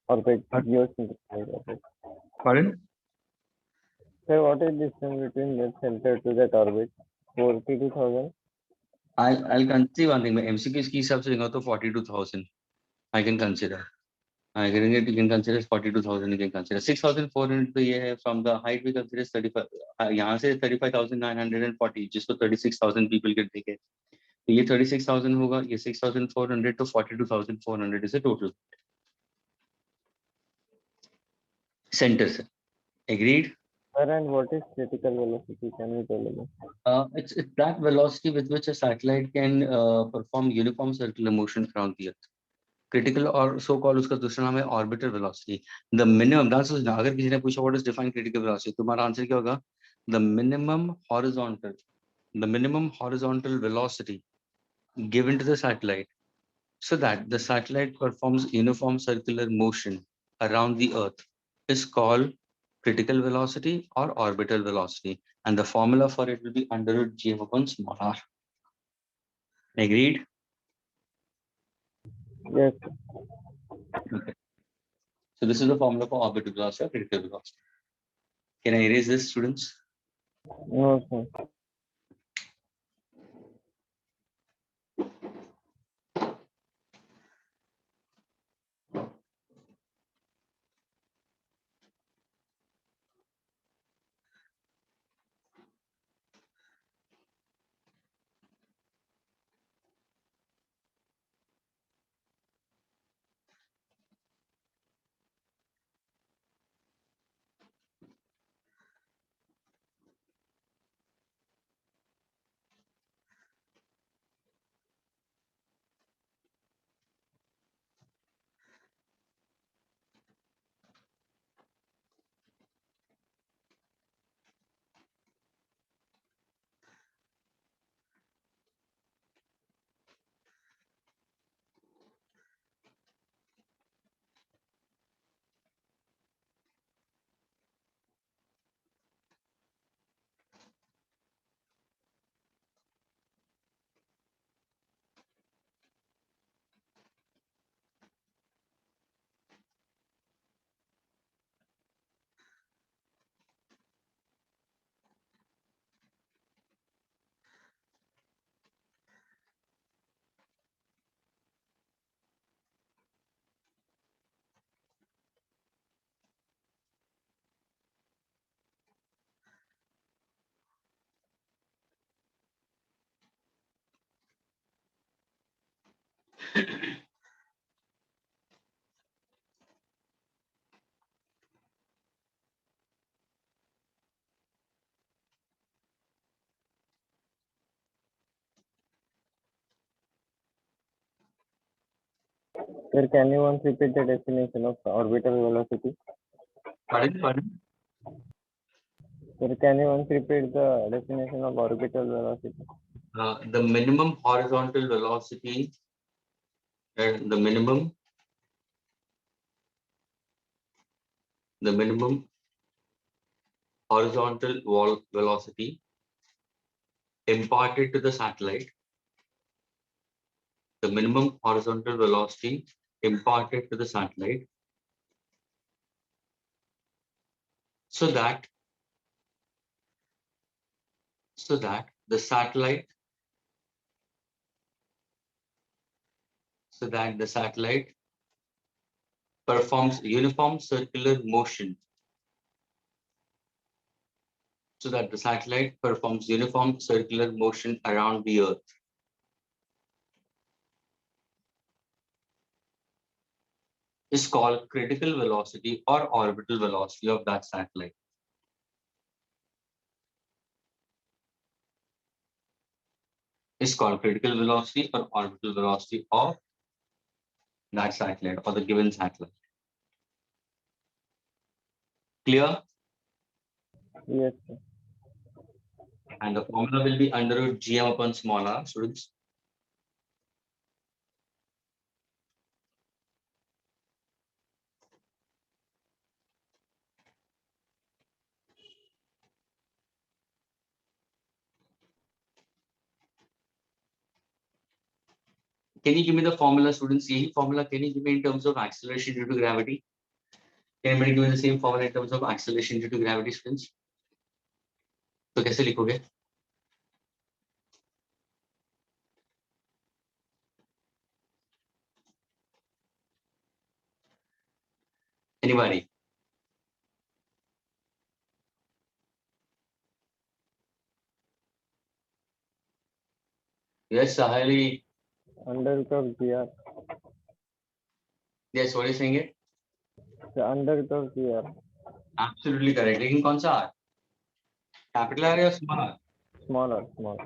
orbit, geocentric orbit? Pardon? Sir, what is the distance between that center to that orbit? 42,000. I'll consider one thing. MCQ की हिसाब से देखो तो 42,000 I can consider. I can you can consider 42,000 you can consider 6,400 तो ये है from the height we consider 35 यहाँ से 35,940 जिसको 36,000 people के देखे तो ये 36,000 होगा, ये 6,400 to 42,400 is a total center से। Agreed? Sir, and what is critical velocity? Can you tell me? It's that velocity with which a satellite can perform uniform circular motion around the Earth. Critical और so called उसका दूसरा नाम है orbital velocity. The minimum ध्यान से सुनना, अगर किसी ने पूछा what is defined critical velocity, तुम्हारा आंसर क्या होगा? The minimum horizontal velocity given to the satellite so that the satellite performs uniform circular motion around the Earth is called critical velocity or orbital velocity, and the formula for it will be under root gm upon small r. Agreed? Yes. Okay. So this is the formula for orbital velocity or critical velocity. Can I erase this, students? No, sir. Sir, can you once repeat the definition of orbital velocity? Pardon? Sir, can you once repeat the definition of orbital velocity? The minimum horizontal velocity and the minimum horizontal velocity imparted to the satellite. The minimum horizontal velocity imparted to the satellite so that the satellite performs uniform circular motion around the Earth. Is called critical velocity or orbital velocity of that satellite. Is called critical velocity or orbital velocity of that satellite or the given satellite. Clear? Yes, sir. And the formula will be under root gm upon small r, students. Can you give me the formula, students? यही formula can you give me in terms of acceleration due to gravity? Can anybody give me the same formula in terms of acceleration due to gravity, students? तो कैसे लिखोगे? Anybody? Yes, Sahali. Under root of GR. Yes, what are you saying it? The under root of GR. Absolutely correct. लेकिन कौन सा R? Capital R या small R? Small r, small.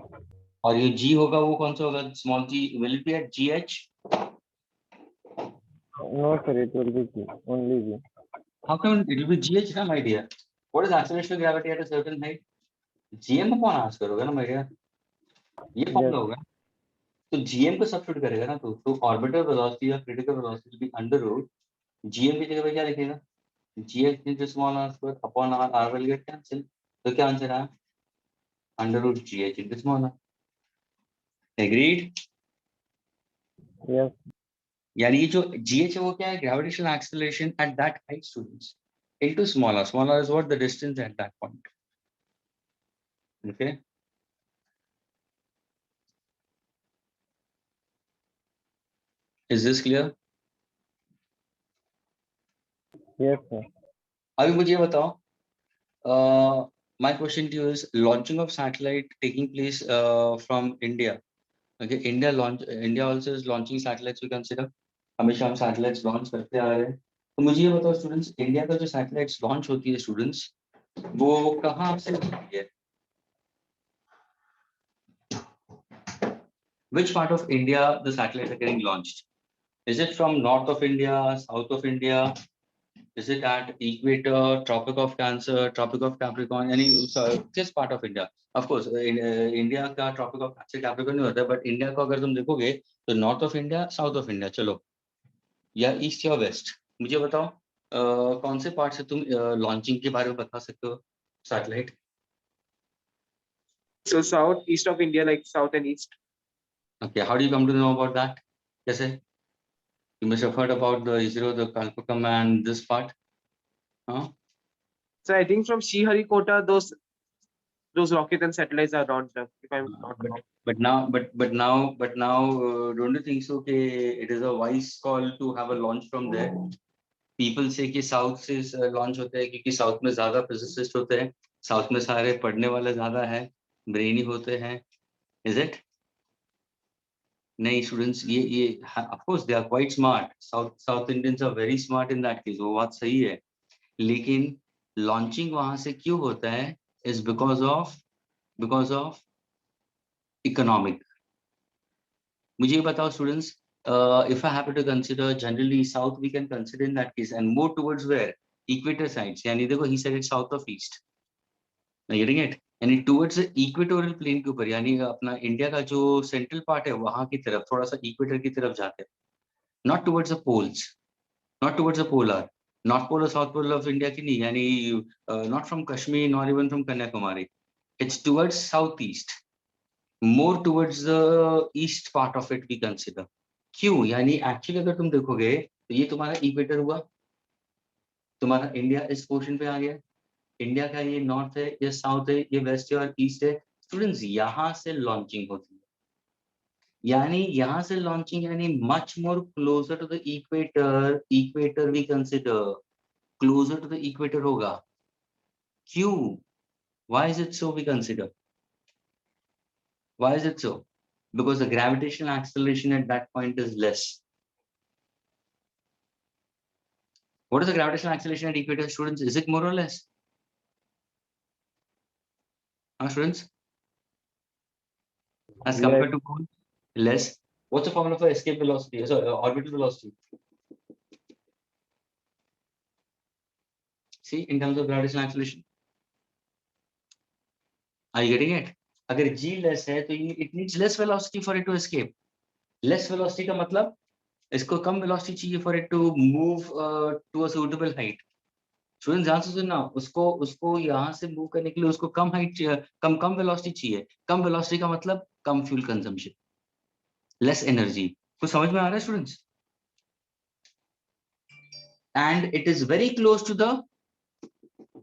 और ये G होगा वो कौन सा होगा? Small G. Will it be at GH? No, sir, it will be G. Only G. How come it will be GH ना, my dear? What is acceleration of gravity at a certain height? GM upon R करोगे ना, my dear? ये formula होगा. तो GM को substitute करेगा ना तो ऑर्बिटल वेलोसिटी या critical velocity will be under root GM की जगह पे क्या लिखेगा? GH into small r square upon R, R will get cancelled. तो क्या आंसर है? Under root GH into small r. Agreed? Yes. यानी ये जो GH है वो क्या है? Gravitational acceleration at that height, students. Into small r. Small r is what? The distance at that point. Okay. Is this clear? Yes, sir. अभी मुझे ये बताओ. My question to you is launching of satellite taking place from India. Okay, India also is launching satellites. We consider हमेशा हम satellites launch करते आ रहे हैं. तो मुझे ये बताओ students, India का जो satellites launch होती है students, वो कहाँ से होती है? Which part of India the satellites are getting launched? Is it from north of India, south of India? Is it at equator, Tropic of Cancer, Tropic of Capricorn? This part of India. Of course, India का Tropic of Cancer, Capricorn नहीं होता है, but India को अगर तुम देखोगे तो north of India, south of India, चलो, या east या west. मुझे बताओ कौन से part से तुम launching के बारे में बता सकते हो satellite? So south, east of India, like south and east. Okay, how do you come to know about that? कैसे? You must have heard about the ISRO, the Kalpakam and this part. Huh? So I think from Sriharikota, those rockets and satellites are launched. If I'm not wrong. But now, don't you think so? It is a wise call to have a launch from there. People say कि south से launch होता है क्योंकि south में ज़्यादा physicists होते हैं, south में सारे पढ़ने वाले ज़्यादा हैं, brainy होते हैं. Is it? नहीं students, ये of course they are quite smart. South Indians are very smart in that case. वो बात सही है. लेकिन launching वहाँ से क्यों होता है? Is because of economic. मुझे बताओ students, if I happen to consider generally south, we can consider in that case and more towards where? Equator sides. यानी देखो he said it's south of east. Now getting it? यानी towards the equatorial plane के ऊपर, यानी अपना India का जो central part है वहाँ की तरफ, थोड़ा सा equator की तरफ जाते हैं. Not towards the poles, not towards the polar, North Pole or South Pole of India की नहीं, यानी not from Kashmir nor even from Kanyakumari. It's towards southeast. More towards the east part of it we consider. क्यों? यानी actually अगर तुम देखोगे तो ये तुम्हारा इक्वेटर हुआ, तुम्हारा इंडिया इस पोर्शन पे आ गया, इंडिया का ये नॉर्थ है, ये साउथ है, ये वेस्ट है और ईस्ट है. स्टूडेंट्स यहाँ से लॉन्चिंग होती है, यानी यहाँ से लॉन्चिंग यानी much more closer to the equator we consider, closer to the equator होगा. क्यों? Why is it so we consider? Why is it so? Because the gravitational acceleration at that point is less. What is the gravitational acceleration at equator, students? Is it more or less? Students? As compared to pole? Less. What's the formula for escape velocity? Sorry, orbital velocity. See, in terms of gravitational acceleration. Are you getting it? अगर g less है तो it needs less velocity for it to escape. Less velocity का मतलब इसको कम velocity चाहिए for it to move to a suitable height. Student ध्यान से सुनना, उसको यहाँ से मूव करने के लिए उसको कम हाइट कम वेलोसिटी चाहिए. कम वेलोसिटी का मतलब कम फ्यूल कंजम्पशन, लेस एनर्जी. कुछ समझ में आ रहा है students? And it is very close to the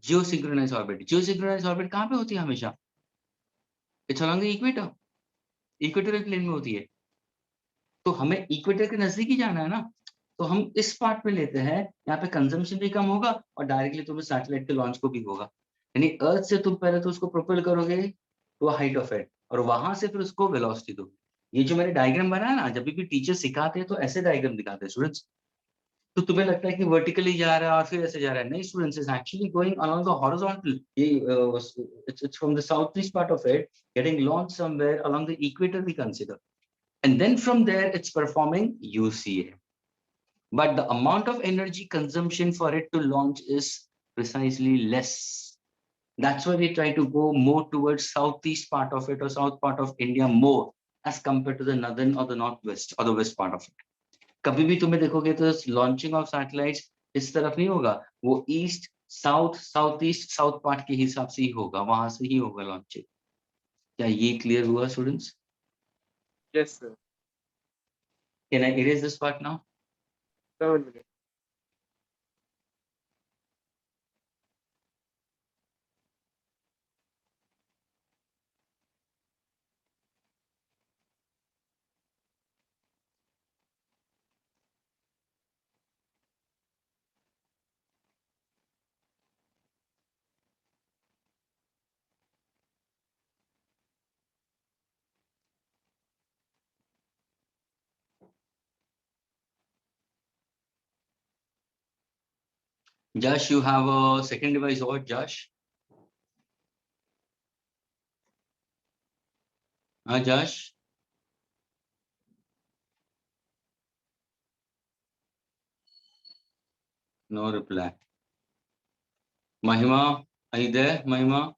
geosynchronize orbit. Geosynchronize orbit कहाँ पे होती है हमेशा? It's along the equator. Equatorial plane में होती है. तो हमें इक्वेटर के नजदीक ही जाना है ना, तो हम इस पार्ट में लेते हैं. यहाँ पे कंजम्पशन भी कम होगा और डायरेक्टली तुम्हें सैटेलाइट के लॉन्च को भी होगा. यानी अर्थ से तुम पहले तो उसको प्रोपेल करोगे टू हाइट ऑफ इट, और वहां से फिर उसको वेलोसिटी दो. ये जो मैंने डायग्राम बनाया ना, जब भी टीचर सिखाते हैं तो ऐसे डायग्राम दिखाते हैं स्टूडेंट्स. तो तुम्हें लगता है कि वर्टिकली जा रहा है और फिर ऐसे जा रहा है. नहीं students, is actually going along the horizontal. ये it's from the south east part of it getting launch somewhere along the equator we consider, and then from there it's performing UCA. But the amount of energy consumption for it to launch is precisely less. That's why we try to go more towards southeast part of it or south part of India more as compared to the northern or the northwest or the west part of it. कभी भी तुम्हें देखोगे तो launching of satellites इस तरफ नहीं होगा, वो east south south east south part के हिसाब से ही होगा, वहां से ही होगा लॉन्चिंग. क्या ये क्लियर हुआ students? Yes, sir. Can I erase this part now? 7 minutes. Josh, you have a second device over, Josh? Josh? No reply. Mahima, are you there, Mahima?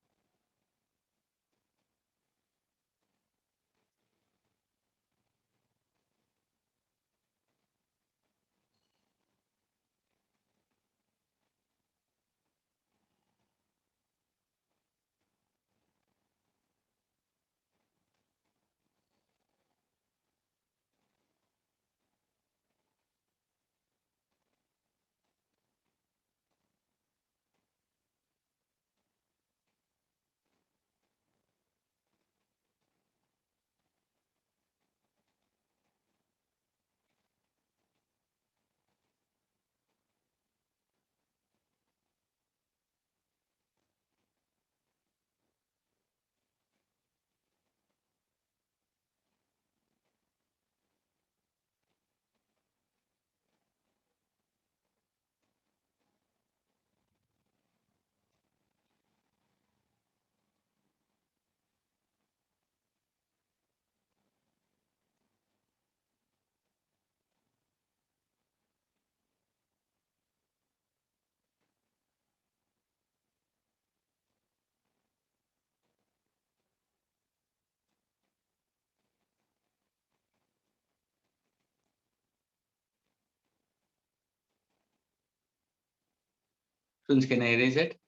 Students, can I erase it?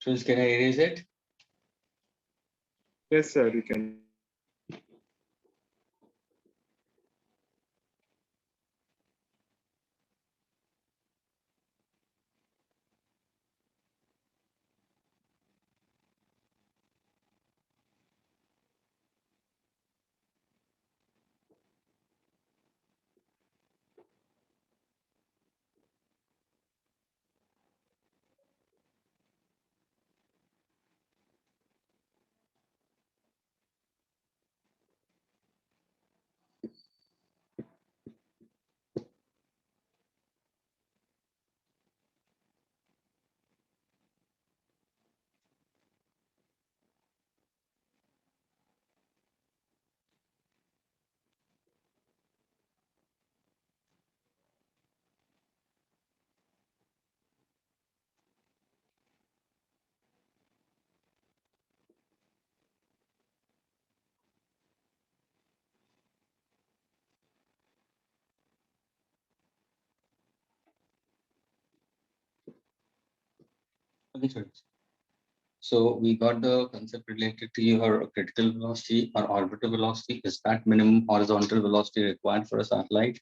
Students, can I erase it? Yes, sir, you can. Okay, students. So we got the concept related to your critical velocity or orbital velocity. Is that minimum horizontal velocity required for a satellite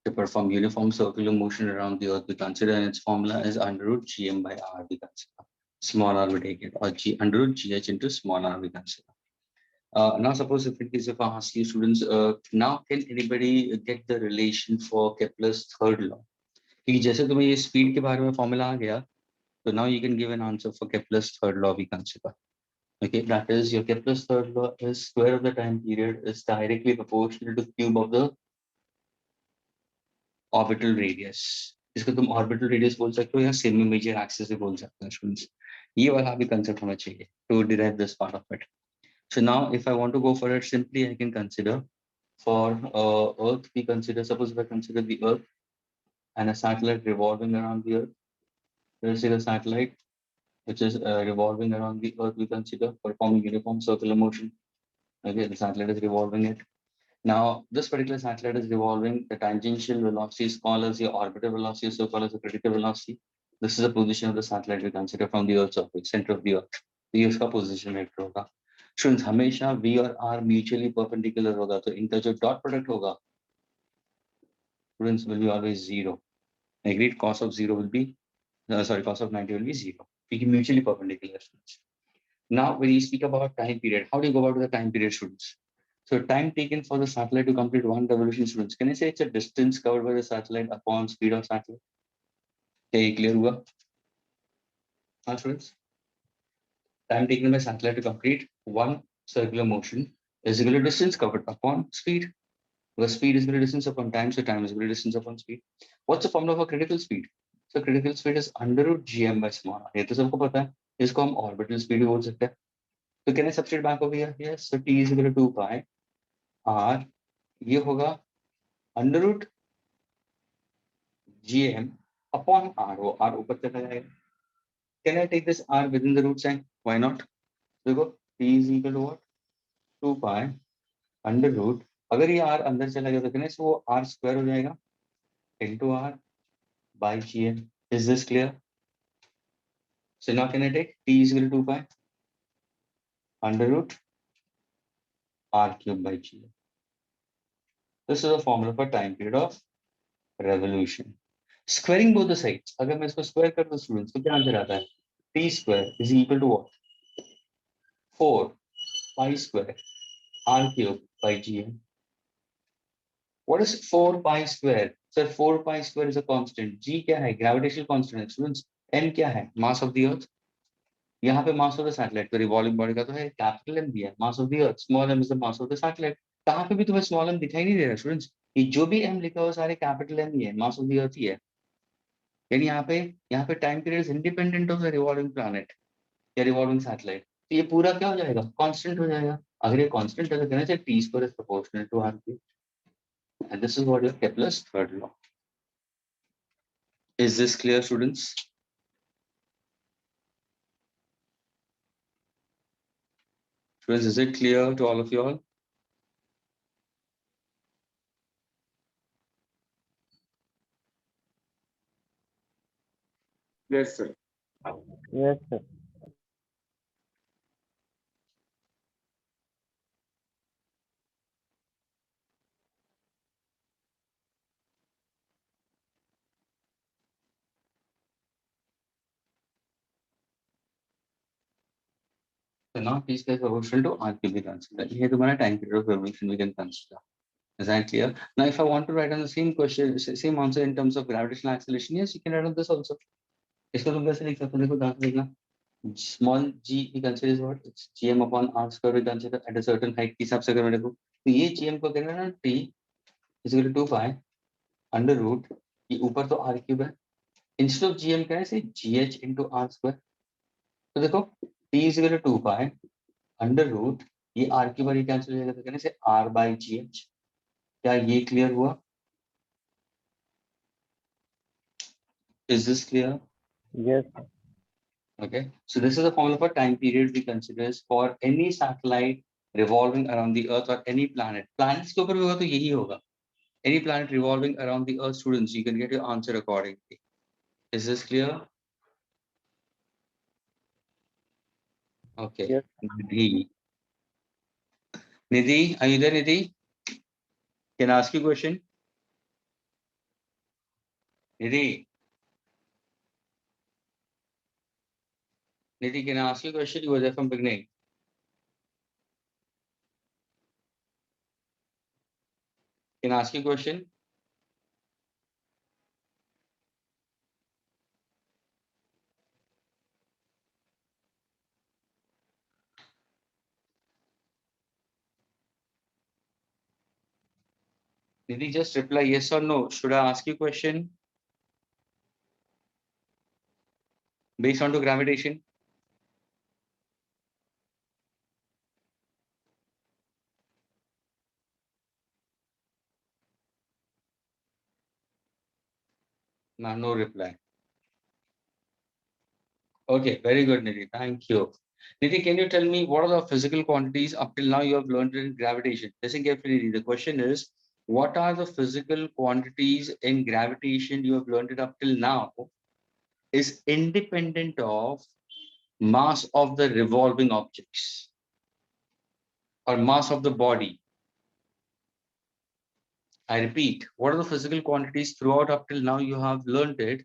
to perform uniform circular motion around the Earth? We consider, and its formula is under root gm by r. We consider small r we take it, or g under root gh into small r we consider. Now suppose if in case if I ask you students, now can anybody get the relation for Kepler's third law? कि जैसे तुम्हें ये speed के बारे में formula आ गया, so now you can give an answer for Kepler's third law we consider. Okay, that is your Kepler's third law is square of the time period is directly proportional to cube of the orbital radius. इसको तुम orbital radius बोल सकते हो या semi major axis भी बोल सकते हो students. ये वाला भी concept हमें चाहिए to derive this part of it. So now if I want to go for it, simply I can consider for Earth, we consider, suppose if I consider the Earth and a satellite revolving around the Earth. Let's say the satellite which is revolving around the Earth, we consider performing uniform circular motion. Okay, the satellite is revolving it. Now, this particular satellite is revolving. The tangential velocity is called as the orbital velocity, so called as the critical velocity. This is the position of the satellite we consider from the Earth's surface, center of the Earth. तो ये उसका position vector होगा. Students, हमेशा V और R mutually perpendicular होगा, तो इनका जो dot product होगा, students will be always zero. Agreed? Cos of 0 will be, cos of 90 will be 0. We can mutually perpendicular, students. Now, when you speak about time period, how do you go about the time period, students? So time taken for the satellite to complete one revolution, students. Can I say it's a distance covered by the satellite upon speed of satellite? Okay, clear हुआ? हाँ, students. Time taken by satellite to complete one circular motion is equal to distance covered upon speed. Because speed is equal to distance upon time, so time is equal to distance upon speed. What's the formula for critical speed? So critical speed is under root gm by small r. ये तो सबको पता है. इसको हम orbital speed भी बोल सकते हैं. So can I substitute back over here? Yes. So t is equal to 2 pi r. ये होगा under root gm upon r. वो r ऊपर चला जाएगा. Can I take this r within the root sign? Why not? देखो t is equal to what? 2 pi under root. अगर ये r अंदर चला गया तो कहने से वो r square हो जाएगा into r by gm. Is this clear? So now can I take t is equal to 2 pi under root r cube by gm. This is the formula for time period of revolution. Squaring both the sides. अगर मैं इसको square कर दूं students तो क्या answer आता है? T square is equal to what? 4 pi square r cube by gm. What is 4 pi square? Sir, 4 pi square is a constant. G क्या है? Gravitational constant है students. M क्या है? Mass of the earth. यहाँ पे mass of the satellite तो revolving body का तो है capital M भी है. Mass of the earth. Small m is the mass of the satellite. कहाँ पे भी तुम्हें small m दिखाई नहीं दे रहा students. ये जो भी m लिखा हुआ सारे capital M ही है. Mass of the earth ही है. यानी यहाँ पे time period is independent of the revolving planet या रिवॉल्विंग सैटेलाइट. तो ये पूरा क्या हो जाएगा? कांस्टेंट हो जाएगा. अगर ये कांस्टेंट है तो कहना चाहिए t square is proportional to r cube. And this is what your Kepler's third law. Is this clear students? Students, is it clear to all of you all? Yes, sir. Yes, sir. So now t square is proportional to r cube we consider. ये तुम्हारा time period of revolution we can consider. Is that clear? Now, if I want to write on the same question, same answer in terms of gravitational acceleration, yes, you can write on this also. इसको तुम कैसे लिख सकते हो? देखो ध्यान से देखना. Small g we consider is what? It's gm upon r square we consider at a certain height के हिसाब से अगर मैं देखूँ, तो ये gm को कहना ना t is equal to 2 pi under root, ये ऊपर तो r cube है. Instead of gm क्या है? से gh into r square. तो देखो t is equal to 2 pi under root, ये r cube और ये कैंसिल हो जाएगा, तो कहने से r by gh. क्या ये क्लियर हुआ? Is this clear? Yes. Okay. So this is the formula for time period we consider for any satellite revolving around the Earth or any planet. Planets के ऊपर भी होगा तो यही होगा. Any planet revolving around the Earth, students, you can get your answer accordingly. Is this clear? Okay. Yes. Nidhi. Nidhi, are you there, Nidhi? Can I ask you a question? Nidhi. Nidhi, can I ask you a question? You were there from beginning. Can I ask you a question? Nidhi, just reply yes or no. Should I ask you a question? Based on to gravitation? No reply. Okay, very good, Nidhi. Thank you. Nidhi, can you tell me what are the physical quantities up till now you have learned in gravitation? Listen carefully, Nidhi. The question is, what are the physical quantities in gravitation you have learned it up till now is independent of mass of the revolving objects or mass of the body? I repeat, what are the physical quantities throughout up till now you have learned it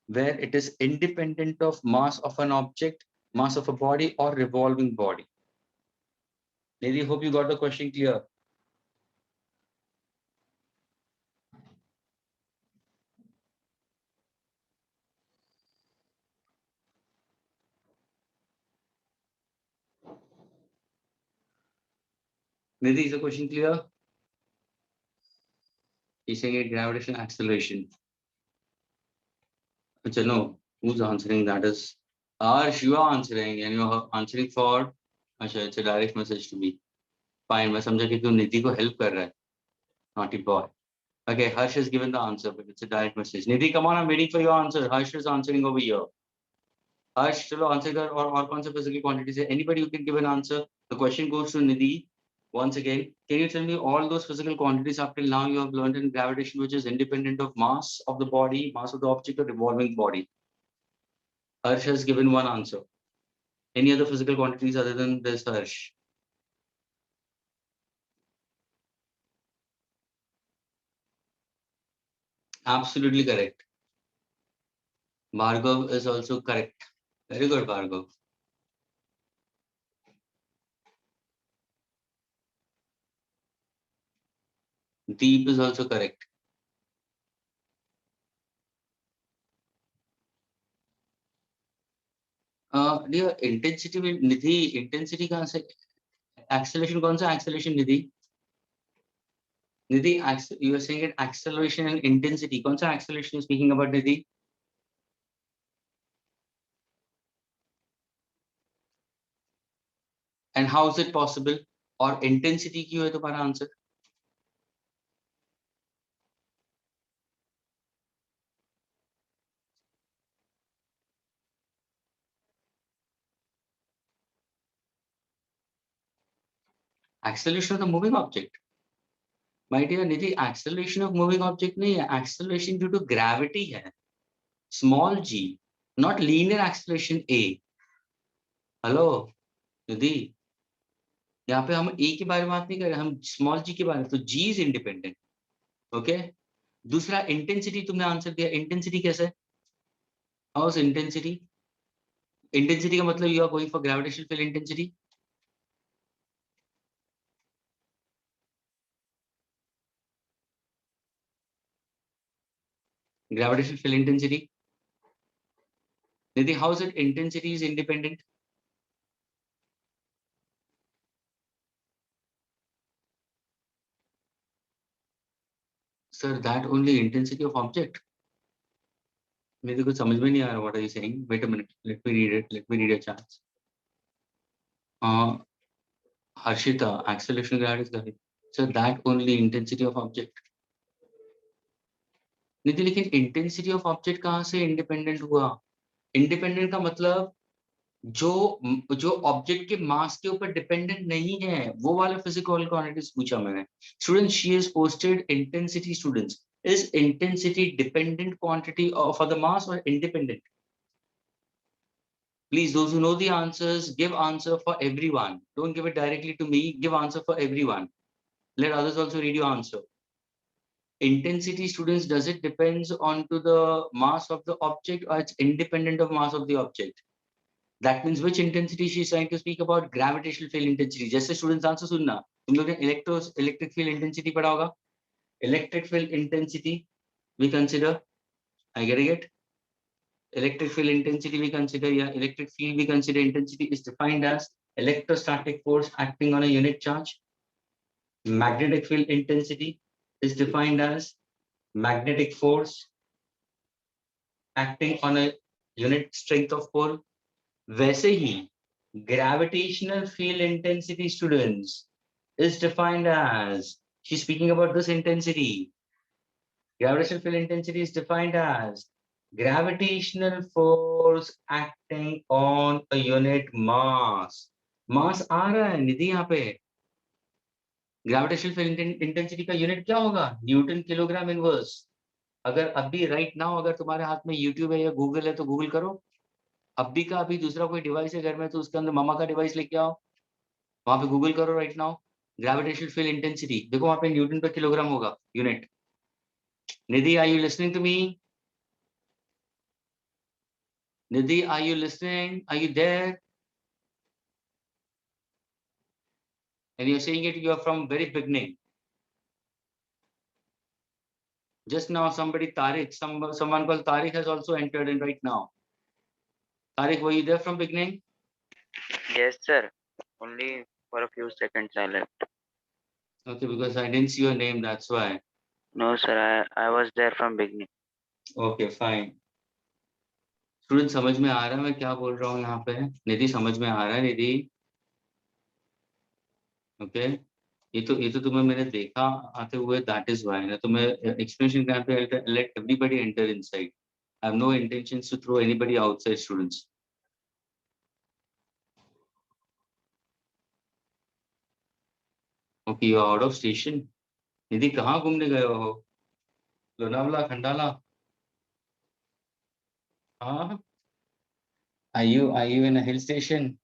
where it is independent of mass of an object, mass of a body or revolving body? Nidhi, hope you got the question clear. Nidhi, is the question clear? He's saying it gravitational acceleration. Which no, who's answering that is Arsh, you are answering and you're answering for Asha, it's a direct message to me. Fine, मैं समझा कि तू निधि को help कर रहा है. Naughty boy. Okay, Harsh has given the answer, but it's a direct message. Nidhi, come on, I'm waiting for your answer. Harsh is answering over here. Harsh, चलो answer कर और कौन सा physical quantities है? Anybody who can give an answer. The question goes to Nidhi. Once again, can you tell me all those physical quantities up till now you have learned in gravitation, which is independent of mass of the body, mass of the object, or revolving body? Harsh has given one answer. Any other physical quantities other than this, Harsh? Absolutely correct. Bhargav is also correct. Very good, Bhargav. Deep is also correct. Dear, intensity में निधि intensity कहाँ से acceleration कौन सा acceleration Nidhi Nidhi you are saying it acceleration and intensity कौन सा acceleration speaking about Nidhi and how is it possible और intensity क्यों है तुम्हारा answer acceleration of the moving object my dear Nidhi acceleration of moving object नहीं है acceleration due to gravity है small g not linear acceleration a hello निधि यहाँ पे हम a के बारे में बात नहीं कर रहे हम small g के बारे में तो g is independent okay दूसरा इंटेंसिटी तुमने आंसर दिया इंटेंसिटी कैसे हाउ इज इंटेंसिटी इंटेंसिटी का मतलब you are going for gravitational field intensity Gravitational field intensity. Nidhi, how is it intensity is independent? Sir, that only intensity of object. मेरे को समझ में नहीं आ रहा what are you saying? Wait a minute, let me read it. Let me read a chart. Harshita, acceleration gravity. So that only intensity of object. निधि लेकिन intensity of object कहाँ से independent हुआ? इंडिपेंडेंट का मतलब जो जो ऑब्जेक्ट के मास के ऊपर डिपेंडेंट नहीं है, वो वाला फिजिकल क्वांटिटीज पूछा मैंने. Student, she is posted intensity. Students, is intensity dependent quantity for the mass और independent? Please, those who know the answers, give answer for everyone. Don't give it directly to me. Give answer for everyone. Let others also read your answer. Intensity, students, does it depends on to the mass of the object or it's independent of mass of the object? That means which intensity she is trying to speak about? Gravitational field intensity. जैसे students answer सुनना, तुम लोग ने electric field intensity पढ़ा होगा. Electric field intensity we consider. I get it. Electric field intensity we consider, yeah, electric field we consider intensity is defined as electrostatic force acting on a unit charge. Magnetic field intensity is defined as magnetic force acting on a unit strength of pole. वैसे ही gravitational field intensity, students, is defined as, she's speaking about this intensity. Gravitational field intensity is defined as gravitational force acting on a unit mass. Mass आ रहा है निधि यहाँ पे. Gravitational field intensity का unit क्या होगा? Newton kilogram inverse. अगर अभी right now अगर तुम्हारे हाथ में यूट्यूब है या गूगल है तो गूगल करो. अभी का अभी दूसरा कोई डिवाइस है घर में तो उसके अंदर मामा का डिवाइस लेके आओ, वहां पे गूगल करो right now gravitational field intensity, देखो वहां पे न्यूटन पर किलोग्राम होगा unit. Nidhi, are you listening to me? Nidhi, are you listening? Are you there? And you're saying it, you're from very beginning. Just now, somebody, Tariq, someone called Tariq has also entered in right now. Tariq, were you there from beginning? Yes, sir. Only for a few seconds I left. Okay, because I didn't see your name, that's why. No, sir. I was there from beginning. Okay, fine. Student समझ में आ रहा है मैं क्या बोल रहा हूँ यहाँ पे? निधि समझ में आ रहा है निधि? ओके, ये तो तुम्हें मैंने देखा आते हुए, दैट इज व्हाई ना. तो मैं एक्सप्लेनेशन यहाँ पे let everybody enter inside. I have no intentions to throw anybody outside, students. Okay, you are out of station. Nidhi, कहाँ घूमने गए हो? लोनावला, खंडाला? हाँ, are you in a hill station?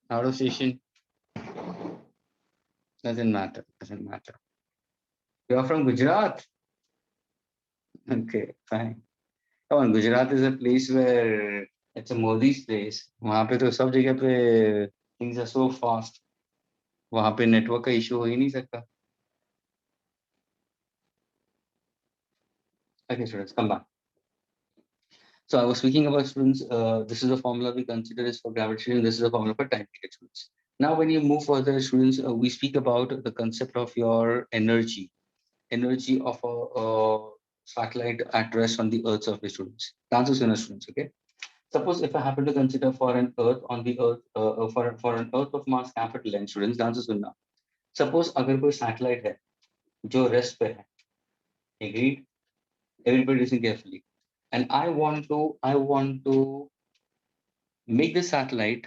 Out of station? Doesn't matter. You are from Gujarat? Okay, fine. Come on, Gujarat is a place where it's a Modi's place. वहाँ पे तो सब जगह पे things are so fast. वहाँ पे network का issue हो ही नहीं सकता. Okay, students, come back. So I was speaking about, students, this is a formula we consider is for gravitation, this is a formula for time period, students. Now, when you move further, students, we speak about the concept of your energy of a satellite at rest on the Earth surface, students. The answer is, students, okay? Suppose if I happen to consider for an Earth on the Earth, for an Earth of mass capital N, students, the answer is सुनना. Suppose अगर कोई satellite है जो rest पे है, agreed? Everybody listen carefully. And I want to make this satellite,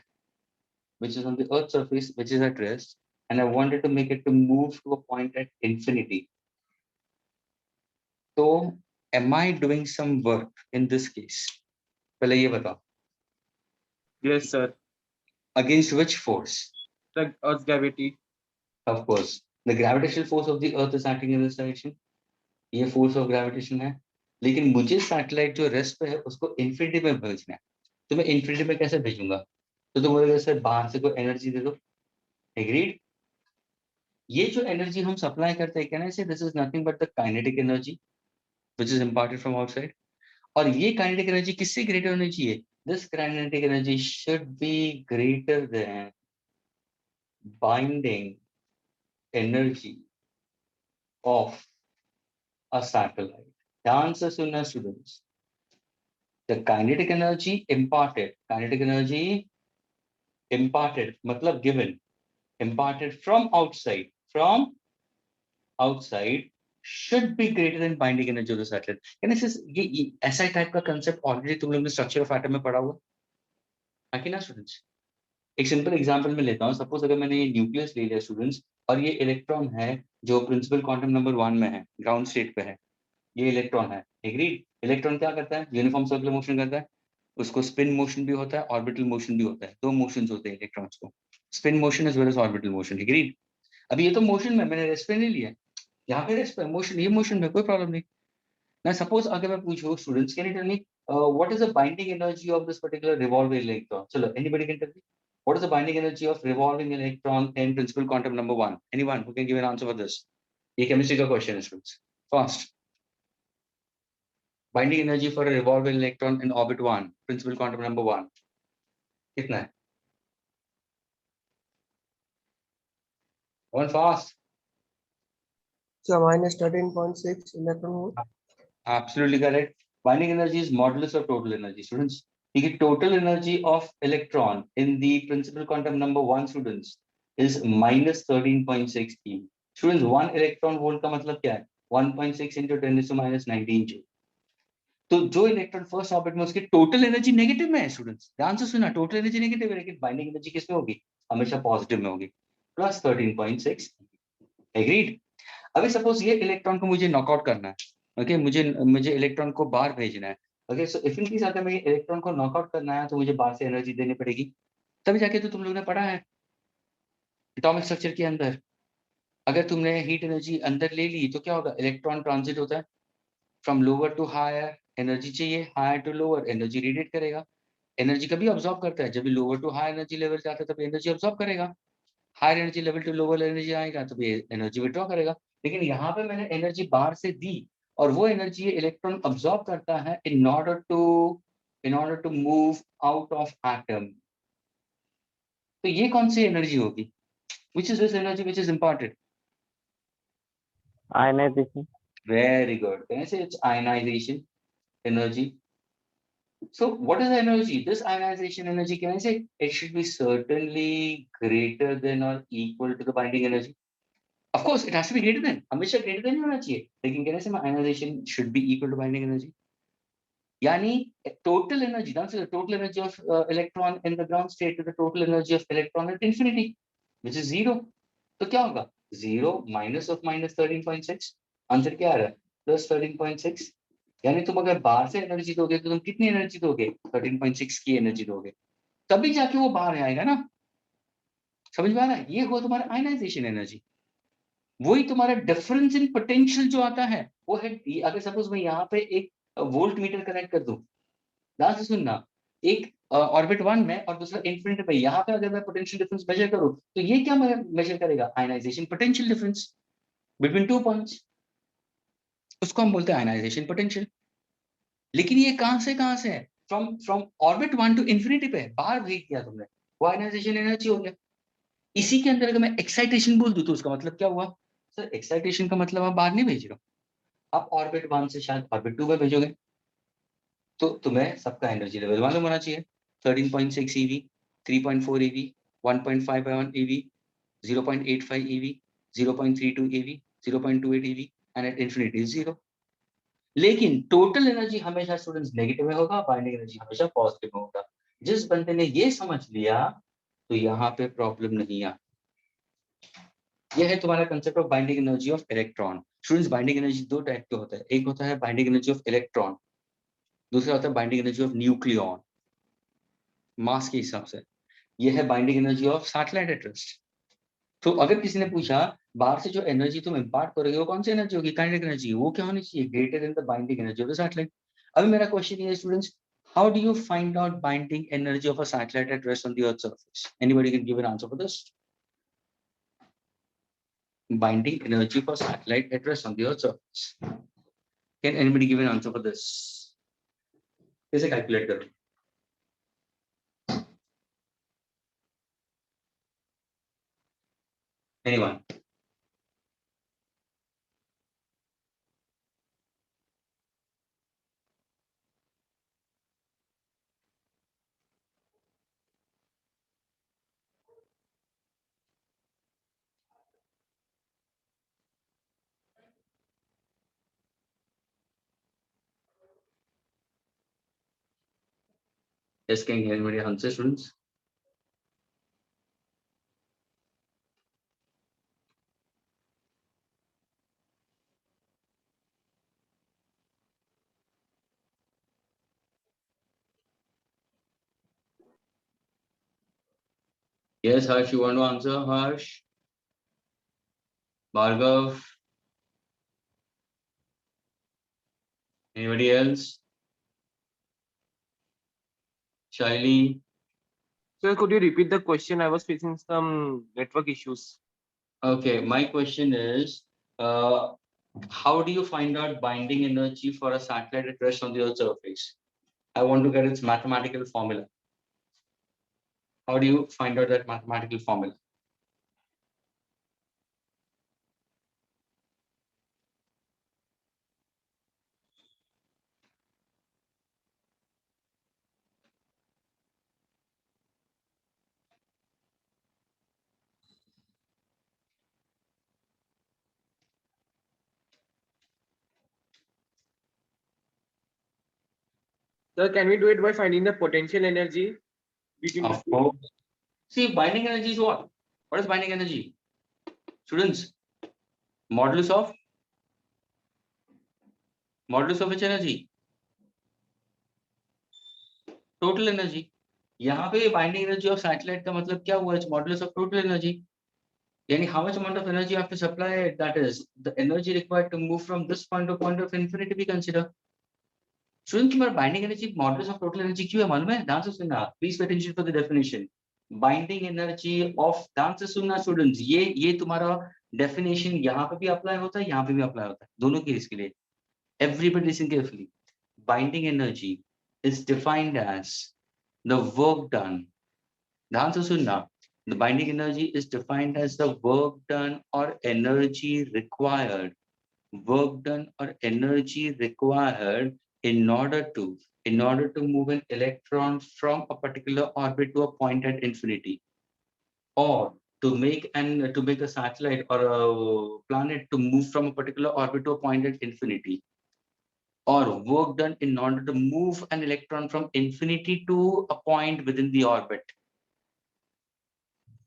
which is on the Earth's surface, which is at rest, and I wanted to make it to move to a point at infinity. So, am I doing some work in this case? पहले ये बताओ. Yes, sir. Against which force? Like Earth's gravity. Of course, the gravitational force of the Earth is acting in this direction. ये force of gravitation है. लेकिन मुझे satellite जो rest पे है उसको इन्फिनिटी में भेजना है. तो मैं इन्फिनिटी में कैसे भेजूंगा? तो तुम बोलोगे सर बाहर से कोई एनर्जी दे दो. एग्रीड? ये जो एनर्जी हम सप्लाई करते हैं, कैन आई से this is nothing but the kinetic energy. which is imparted from outside. और ये kinetic energy किससे greater होनी चाहिए? This kinetic energy should be greater than binding energy of a satellite. ध्यान से सुनना students. The kinetic energy imparted मतलब given, imparted from outside should be greater than binding energy of the satellite. यानी ये ऐसा type का concept already तुम लोगों ने स्ट्रक्चर ऑफ एटम में पढ़ा हुआ है कि ना स्टूडेंट्स? एक सिंपल एग्जांपल में लेता हूँ. सपोज अगर मैंने ये न्यूक्लियस ले लिया स्टूडेंट्स, और ये इलेक्ट्रॉन है जो प्रिंसिपल क्वांटम नंबर 1 में है, ग्राउंड स्टेट पे है. ये इलेक्ट्रॉन है. एग्रीड? इलेक्ट्रॉन क्या करता है? यूनिफॉर्म सर्कुलर मोशन करता है. उसको स्पिन मोशन भी होता है, ऑर्बिटल मोशन भी होता है. दो मोशंस होते हैं इलेक्ट्रॉन्स को, spin motion as well as orbital motion. Agreed? अभी ये तो मोशन में, मैंने रेस्ट पे नहीं लिया, यहाँ पे रेस्ट पे मोशन, ये मोशन में कोई प्रॉब्लम नहीं. ना सपोज अगर मैं पूछूं students, can you tell me what is the binding energy of this particular revolving electron? चलो, anybody can tell me what is the binding energy of revolving electron in principal quantum number 1? Anyone who can give an answer for this? ये chemistry का question है students. Fast. Binding energy for a revolving electron in orbit 1, principal quantum number 1 कितना है? One fast. So minus 13.6 electron volt. Absolutely correct. Binding energy is modulus of total energy, students. The total energy of electron in the principal quantum number 1 students is minus 13.6 eV. Students, 1 electron volt का मतलब क्या है? 1.6 into 10 to minus 19 joule. तो जो electron first orbit में, उसकी total energy negative में है स्टूडेंट्स. ध्यान से सुना, टोटल एनर्जी नेगेटिव है, लेकिन बाइंडिंग एनर्जी किस में होगी? हमेशा पॉजिटिव में होगी, प्लस 13.6. एग्रीड? अभी सपोज ये इलेक्ट्रॉन को मुझे नॉकआउट करना है. ओके, मुझे इलेक्ट्रॉन को बाहर भेजना है. Okay, so if in case अगर मैं इलेक्ट्रॉन को नॉकआउट करना है तो मुझे बाहर से एनर्जी देनी पड़ेगी. तभी जाके तो तुम लोगों ने पढ़ा है एटॉमिक स्ट्रक्चर के अंदर, अगर तुमने हीट एनर्जी अंदर ले ली तो क्या होगा? इलेक्ट्रॉन ट्रांजिट होता है from lower to higher. Energy चाहिए, higher to lower, energy radiate करेगा. एनर्जी कभी ऑब्जॉर्व करता है, जब भी lower to higher energy level जाता है तब एनर्जी ऑब्जॉर्व करेगा. Higher energy level to lower energy आएगा तो एनर्जी विड्रॉ करेगा. लेकिन यहाँ पे मैंने एनर्जी बाहर से दी, और वो एनर्जी इलेक्ट्रॉन अब्सॉर्ब करता है in order to move out of atom. तो ये कौन सी एनर्जी होगी? Which is this energy which is important? Ionization. Very good. कैसे? It's ionization energy. So what is the energy? This ionization energy, can I say it should be certainly greater than or equal to the binding energy? Of course, it has to be greater than. हमेशा greater than ही होना चाहिए. लेकिन can I say my ionization should be equal to binding energy? यानी total energy, that's the total energy of electron in the ground state to the total energy of electron at infinity, which is 0. तो क्या होगा? 0 minus of minus 13.6. Answer क्या आ रहा है? Plus 13.6. यानी तुम अगर बाहर से एनर्जी दोगे तो तुम कितनी एनर्जी दोगे? 13.6 की एनर्जी दोगे, तभी जाके वो बाहर आएगा ना. समझ में आ रहा है? ये हुआ तुम्हारा आयनाइजेशन एनर्जी. वही तुम्हारा डिफरेंस इन पोटेंशियल जो आता है वो है. अगर सपोज मैं यहाँ पे एक वोल्ट मीटर कनेक्ट कर दूं, ध्यान से सुनना, एक ऑर्बिट 1 में और दूसरा इन्फिनिटी पे, यहाँ पे अगर मैं पोटेंशियल डिफरेंस मेजर करूं तो ये क्या मेजर करेगा? Ionisation potential difference between 2 points. उसको हम बोलते हैं आयनाइजेशन पोटेंशियल. लेकिन ये कहां से है? फ्रॉम ऑर्बिट 1 टू इंफिनिटी पे बाहर भेज दिया तुमने, वो आयनाइजेशन एनर्जी हो गया. इसी के अंदर अगर मैं एक्साइटेशन बोल दूं तो उसका मतलब क्या हुआ? सर, एक्साइटेशन का मतलब आप बाहर नहीं भेज रहे हो, आप ऑर्बिट 1 से शायद ऑर्बिट 2 में भेजोगे. तो तुम्हें सबका एनर्जी लेवल मालूम होना चाहिए. 13.6 eV, 3.4 eV, 1.51 eV, 0.85 eV, 0.32 eV, 0.28 eV, and at infinity is 0. लेकिन टोटल एनर्जी हमेशा स्टूडेंट्स नेगेटिव में होगा, बाइंडिंग एनर्जी हमेशा पॉजिटिव में होगा. जिस बंदे ने ये समझ लिया तो यहाँ पे प्रॉब्लम नहीं आ. यह है तुम्हारा concept of binding energy of electron. Students, binding energy दो टाइप के होता है. एक होता है बाइंडिंग एनर्जी ऑफ इलेक्ट्रॉन, दूसरा होता है बाइंडिंग एनर्जी ऑफ न्यूक्लियॉन, मास के हिसाब से. यह है binding energy of satellite at rest. तो अगर किसी ने पूछा बाहर से जो एनर्जी तुम इंपार्ट करोगे वो कौन सी एनर्जी होगी? Kinetic energy. वो क्या होनी चाहिए? Greater than the binding energy of the satellite. अभी मेरा क्वेश्चन ये है students, how do you find out binding energy of a satellite at rest on the earth surface? Anybody can give an answer for this? Binding energy for satellite at rest on the earth surface. Can anybody give an answer for this? कैसे calculate करो? Anyone? Yes, can anybody answer, students? Yes, Harsh, you want to answer, Harsh? Bhargav? Anybody else? Shaili? Sir, could you repeat the question? I was facing some network issues. Okay, my question is, how do you find out binding energy for a satellite at rest on the Earth's surface? I want to get its mathematical formula. How do you find out that mathematical formula? Sir, can we do it by finding the potential energy between the Of course. See, binding energy is what? What is binding energy? Students, modulus of which energy? Total energy. यहाँ पे binding energy of satellite का मतलब क्या हुआ? It's modulus of total energy. Yani how much amount of energy you have to supply it? That is the energy required to move from this point to point of infinity we consider. Students, तुम्हारा binding energy modulus of total energy क्यों है मालूम है? ध्यान से सुनना. Please pay attention for the definition. Binding energy of ध्यान से सुनना students. ये तुम्हारा definition यहाँ पे भी apply होता है, यहाँ पे भी apply होता है. दोनों केस के लिए. Everybody listen carefully. Binding energy is defined as the work done. ध्यान से सुनना. The binding energy is defined as the work done or energy required. Work done or energy required in order to move an electron from a particular orbit to a point at infinity, or to make a satellite or a planet to move from a particular orbit to a point at infinity, or work done in order to move an electron from infinity to a point within the orbit.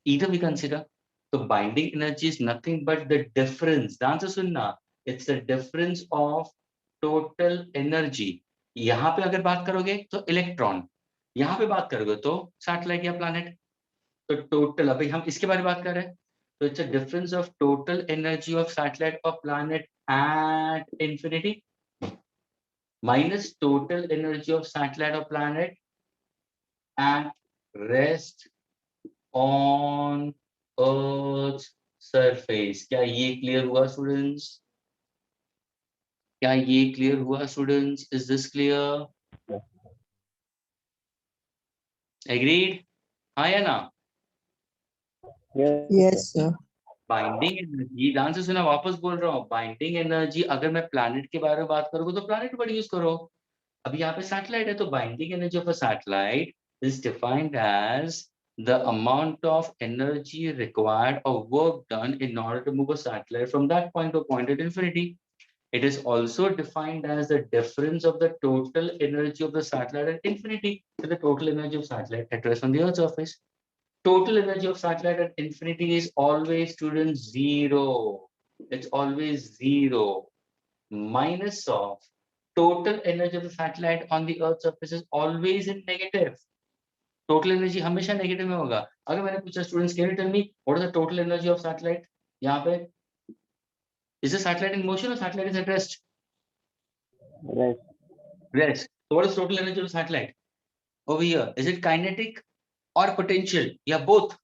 Either we consider the binding energy is nothing but the difference. The answer sunna. It's the difference of total energy. यहाँ पे अगर बात करोगे तो electron, यहाँ पे बात करोगे तो सैटेलाइट या प्लैनेट. तो टोटल अभी हम इसके बारे में बात कर रहे हैं. तो it's a difference of total energy of satellite और planet at infinity minus total energy of satellite or planet at rest on Earth's surface. क्या ये clear हुआ students? क्या ये clear हुआ students? Is this clear? Agreed? हाँ या ना? Yes, sir. बाइंडिंग एनर्जी, ध्यान से सुना, वापस बोल रहा हूँ. बाइंडिंग एनर्जी अगर मैं प्लैनेट के बारे में बात करूँ तो प्लैनेट वर्ड यूज करो. अब यहाँ पे सैटेलाइट है तो binding energy of a satellite is defined as the amount of energy required or work done in order to move a satellite from that point to a point at infinity. It is also defined as the difference of the total energy of the satellite at infinity to the total energy of satellite at rest on the Earth's surface. Total energy of satellite at infinity is always, students, zero. It's always zero. Minus of total energy of the satellite on the Earth's surface is always in negative. Total energy हमेशा negative में होगा. अगर मैंने पूछा students, can you tell me what is the total energy of satellite? यहाँ पे is the satellite in motion or satellite is at rest? Right. Rest. So what is total energy of satellite? Over here, is it kinetic or potential? Yeah, both.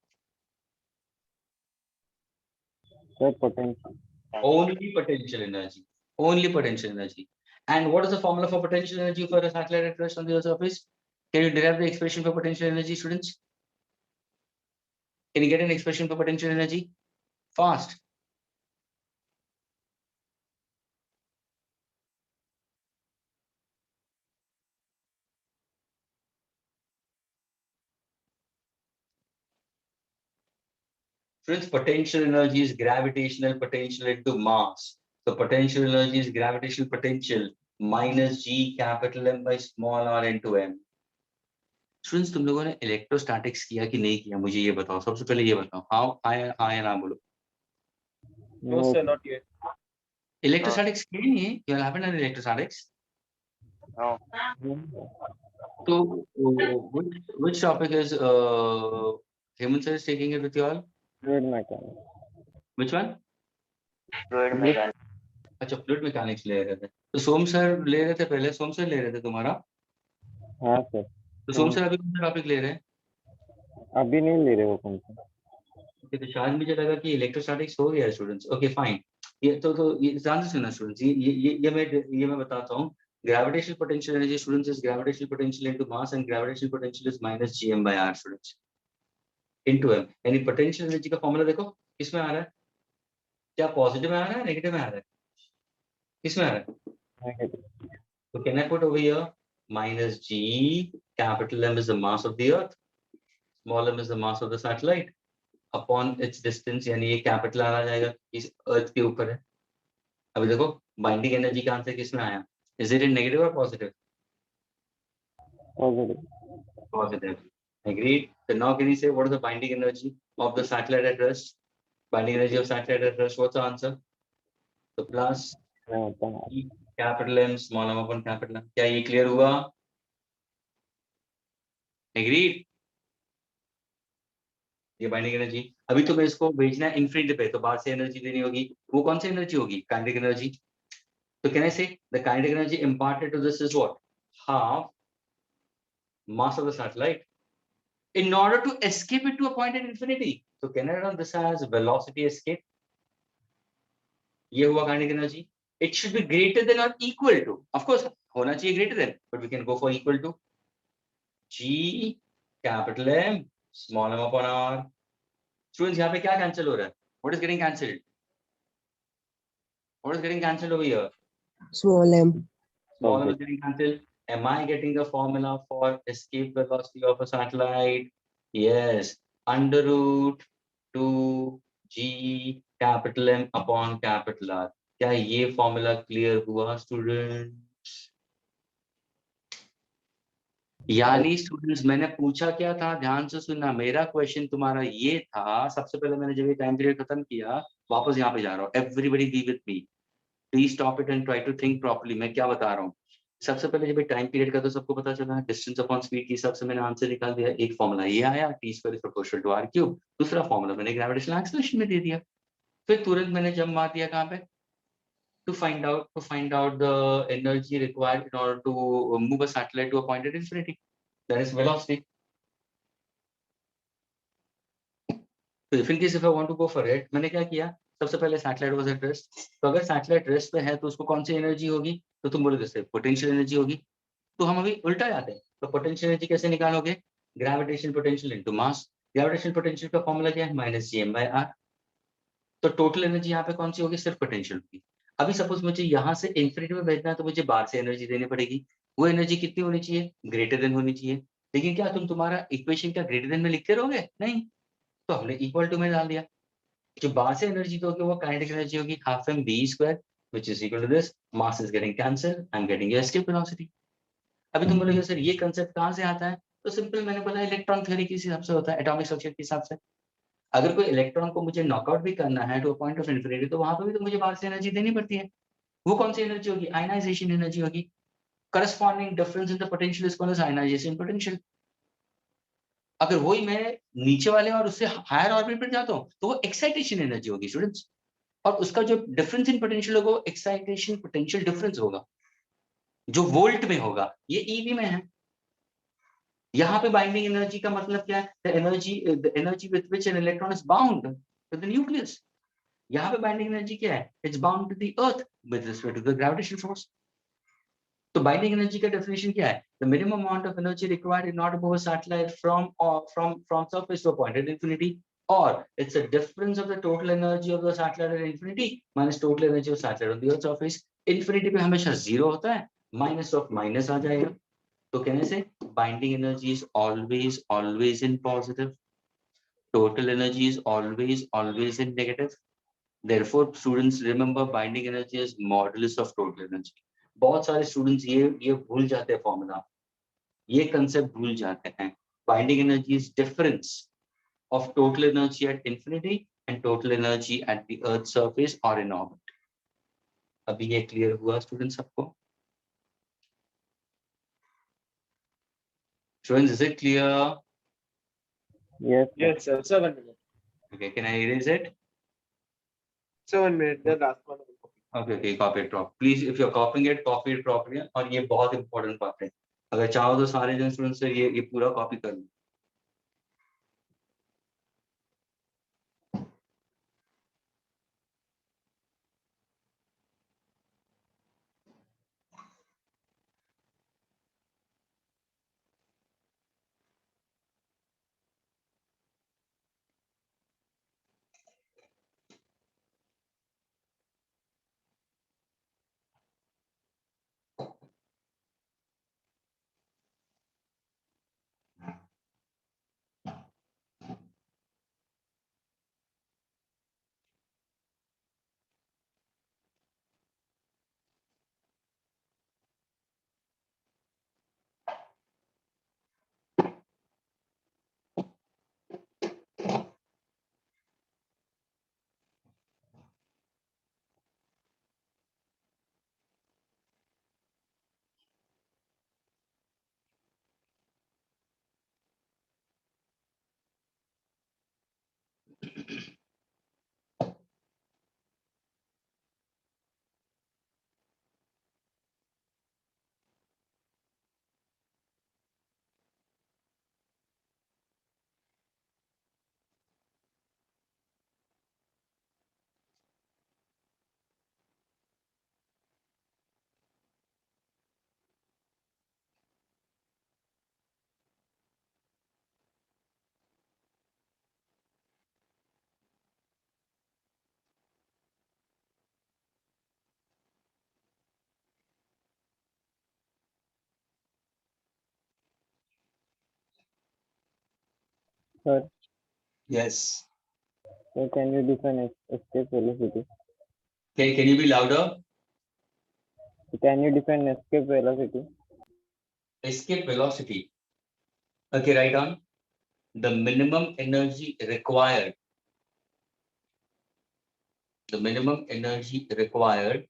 Sir, potential. Only potential energy. Only potential energy. And what is the formula for potential energy for a satellite at rest on the Earth's surface? Can you derive the expression for potential energy, students? Can you get an expression for potential energy? Fast. Students, potential energy is gravitational potential into mass. So potential energy is gravitational potential minus G capital M by small r into m. Students, तुम लोगों ने electrostatics किया कि नहीं किया, मुझे ये बताओ। सबसे पहले ये बताओ, हाँ या ना बोलो। No, sir, not yet. Electrostatics किया नहीं है? You haven't done electrostatics? No. So which topic is Hemant sir is taking it with you all? Fluid mechanics. Which one? Fluid mechanics. अच्छा, फ्लूइड मैकेनिक्स ले रहे थे। तो सोम सर ले रहे थे पहले, सोम सर ले रहे थे तुम्हारा। हाँ सर, तो सोम सर अभी कौन सा टॉपिक ले रहे हैं? अभी नहीं ले रहे वो कौन सा। Okay, तो शायद मुझे लगा कि इलेक्ट्रोस्टैटिक्स हो गया स्टूडेंट्स। Okay fine. ये तो ये ध्यान से सुनना स्टूडेंट्स, ये मैं बताता हूँ। Gravitational potential energy students is gravitational potential into mass and gravitational potential is minus GM by R students into M. यानी पोटेंशियल एनर्जी का फॉर्मूला देखो किसमें आ रहा है, क्या पॉजिटिव में आ रहा है, नेगेटिव में आ रहा है, किसमें आ रहा है? तो can I put over here minus G capital M is the mass of the earth, small M is the mass of the satellite upon its distance, यानी ये कैपिटल आ जाएगा, इस अर्थ के ऊपर है। अभी देखो बाइंडिंग एनर्जी का आंसर किसमें आया, इज इट इन नेगेटिव और positive? Positive. Agreed. So now can you say what is the binding energy of the satellite at rest? Binding energy of satellite at rest, what's the answer? So plus E capital M small m upon capital M. क्या ये clear हुआ? Agreed. ये binding energy. अभी तुम्हें इसको भेजना है infinity पे, तो बाहर से एनर्जी देनी होगी। वो कौन सी एनर्जी होगी? Kinetic energy. तो can I say the kinetic energy imparted to this is what? Half mass of the satellite in order to escape it to a point at infinity. So can I run this as velocity escape? ये हुआ kinetic energy. It should be greater than or equal to. Of course, होना चाहिए greater than, but we can go for equal to G capital M small m upon R. Students, यहाँ पे क्या cancel हो रहा है? What is getting cancelled? What is getting cancelled over here? Small m. Small m is getting cancelled. Am I getting the formula for escape velocity of a satellite? Yes, under root 2g capital M upon capital R. क्या ये formula clear हुआ students? यानी students मैंने पूछा क्या था, ध्यान से सुनना। मेरा क्वेश्चन तुम्हारा ये था, सबसे पहले मैंने जब ये टाइम पीरियड खत्म किया, वापस यहाँ पे जा रहा हूँ। Everybody be with me, please stop it and try to think properly. मैं क्या बता रहा हूँ? सबसे पहले जब टाइम पीरियड का तो सबको पता चला, डिस्टेंस अपॉन स्पीड के हिसाब से मैंने आंसर निकाल दिया। एक फॉर्मूला ये आया, T square is proportional to R cube. दूसरा फॉर्मूला मैंने ग्रेविटेशनल एक्सेलरेशन में दे दिया। फिर तुरंत मैंने जंप मार दिया कहाँ पे? To find out the energy required in order to move a satellite to a point at infinity, that is velocity. तो if in case if I want to go for it, मैंने क्या किया? सबसे पहले सैटेलाइट वाज एट रेस्ट। तो अगर satellite rest पे है तो उसको कौन सी एनर्जी होगी? तो तुम बोलोगे जैसे पोटेंशियल एनर्जी होगी। तो हम अभी उल्टा जाते हैं। तो पोटेंशियल एनर्जी कैसे निकालोगे? Gravitational potential into mass. Gravitational potential का फॉर्मूला क्या है? Minus GM by R. तो टोटल एनर्जी यहाँ पे कौन सी होगी? सिर्फ पोटेंशियल होगी। अभी सपोज मुझे यहाँ से इंफिनिटी में भेजना है, तो मुझे बाहर से एनर्जी देनी पड़ेगी। वो एनर्जी कितनी होनी चाहिए? ग्रेटर देन होनी चाहिए। लेकिन क्या तुम तुम्हारा इक्वेशन क्या ग्रेटर देन में लिखते रहोगे? नहीं, तो हमने इक्वल टू में डाल दिया। जो बाहर से एनर्जी दोगे वो काइनेटिक एनर्जी होगी half M B square, which is equal to this, mass is getting cancel, I am getting escape velocity. अभी तुम बोलोगे सर ये कांसेप्ट कहाँ से आता है? तो सिंपल, मैंने बोला इलेक्ट्रॉन थ्योरी के हिसाब से होता है, एटॉमिक स्ट्रक्चर के हिसाब से। अगर कोई इलेक्ट्रॉन को मुझे नॉकआउट भी करना है to a point of infinity, तो वहां पर भी तो मुझे बाहर से एनर्जी देनी पड़ती है। वो कौन सी एनर्जी होगी? आयनाइजेशन एनर्जी होगी। Corresponding difference in the potential is called as ionisation potential. अगर वही मैं नीचे वाले और उससे हायर ऑर्बिट पर जाता हूँ, तो वो एक्साइटेशन एनर्जी होगी स्टूडेंट्स। और उसका जो डिफरेंस इन पोटेंशियल होगा वो एक्साइटेशन पोटेंशियल डिफरेंस होगा, जो वोल्ट में होगा। ये ईवी में है। यहाँ पे बाइंडिंग एनर्जी का मतलब क्या है? The energy with which an electron is bound to the nucleus. यहाँ पे बाइंडिंग एनर्जी क्या है? It's bound to the earth with respect to the gravitational force. तो बाइंडिंग एनर्जी का डेफिनेशन क्या है? The minimum amount of energy required in order to move a satellite from surface to a point at infinity, or it's a difference of the total energy of the satellite at infinity minus total energy of satellite on the earth surface. infinity पे हमेशा zero होता है, minus of minus आ जाएगा, तो कहने से binding energy is always in positive, total energy is always in negative. Therefore students remember binding energy as modulus of total energy. बहुत सारे स्टूडेंट्स ये भूल जाते हैं फॉर्मूला, ये कंसेप्ट भूल जाते हैं. Binding energy is difference of total energy at infinity and total energy at the earth surface और इन ऑर्बिट. अभी ये क्लियर हुआ स्टूडेंट्स सबको? Students is it clear? Yes, sir. Yes, sir. 7 minutes. Okay, can I erase it? 7 minutes. The last one. Okay, copy it properly. Please, if you're copying it, copy it properly. और ये बहुत important बात है. अगर चाहो तो सारे जन स्टूडेंट्स से ये पूरा कॉपी कर लो. Sir, Yes. so can you define escape velocity? Can you be louder? Can you define escape velocity? Escape velocity. Okay, write on. The minimum energy required. The minimum energy required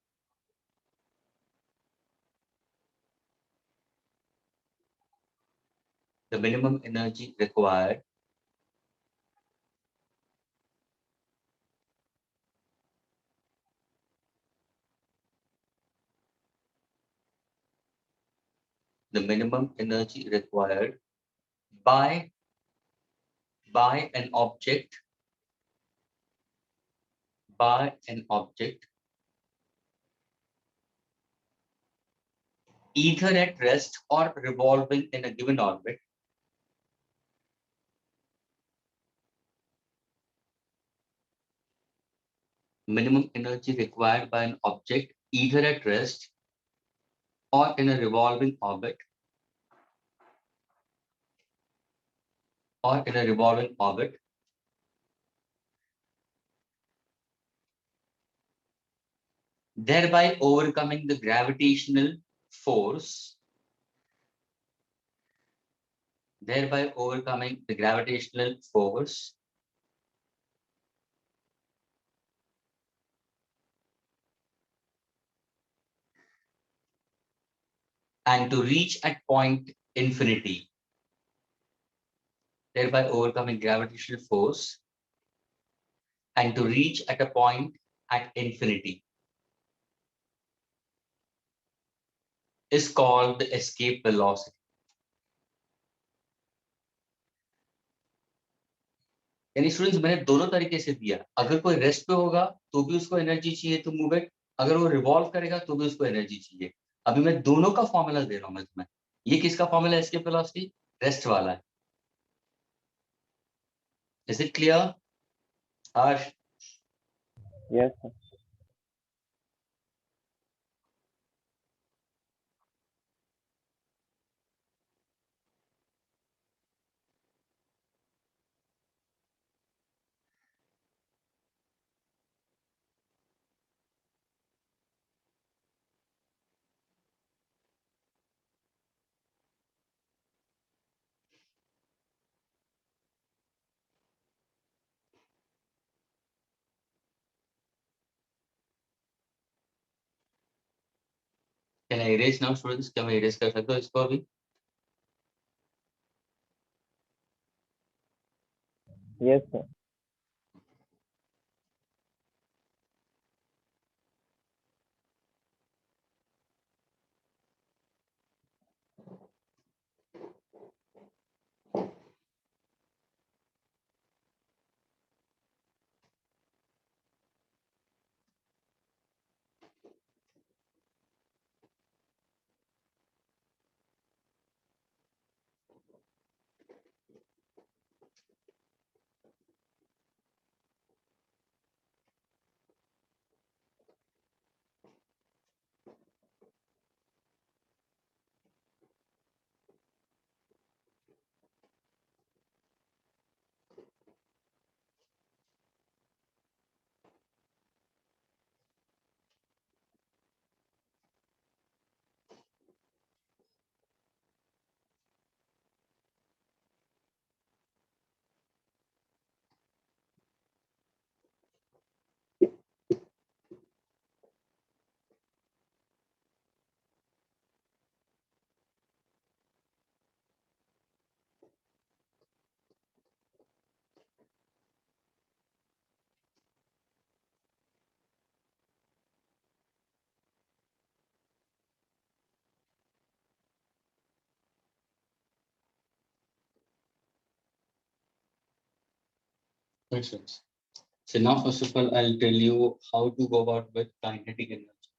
the minimum energy required the minimum energy required by an object either at rest or revolving in a given orbit minimum energy required by an object either at rest or in a revolving orbit thereby overcoming the gravitational force and to reach at point infinity, thereby overcoming gravitational force and to reach at a point at infinity is called the escape velocity. यानी students मैंने दोनों तरीके से दिया, अगर कोई rest पे होगा तो भी उसको एनर्जी चाहिए टू मूव इट, अगर वो रिवॉल्व करेगा तो भी उसको एनर्जी चाहिए. अभी मैं दोनों का फॉर्मूला दे रहा हूं मैं तुम्हें। ये किसका फॉर्मूला है, एस्केप वेलोसिटी, रेस्ट वाला है। Is it clear Harsh? Yes, sir. Can I erase now students? क्या मैं इरेज कर सकता हूँ इसको अभी? Yes, sir. Excellent. So now first of all I'll tell you how to go about with kinetic energy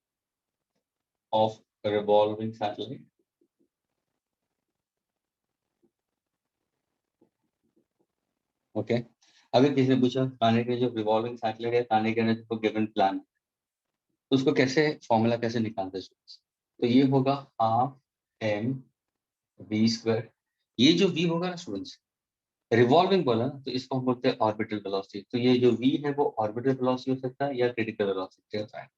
of a revolving satellite. Okay अगर किसी ने पूछा काने के जो रिवॉल्विंग सैटेलाइट है काने के एनर्जी को गिवन प्लान, तो उसको कैसे फॉर्मूला कैसे निकालते हैं? तो ये होगा हाफ एम वी स्क्वायर। ये जो वी होगा ना स्टूडेंट्स, रिवॉल्विंग बोला ना, तो इसको हम बोलते हैं ऑर्बिटल वेलोसिटी। तो ये जो वी है वो ऑर्बिटल वेलोसिटी हो सकता है या क्रिटिकल वेलोसिटी होता है।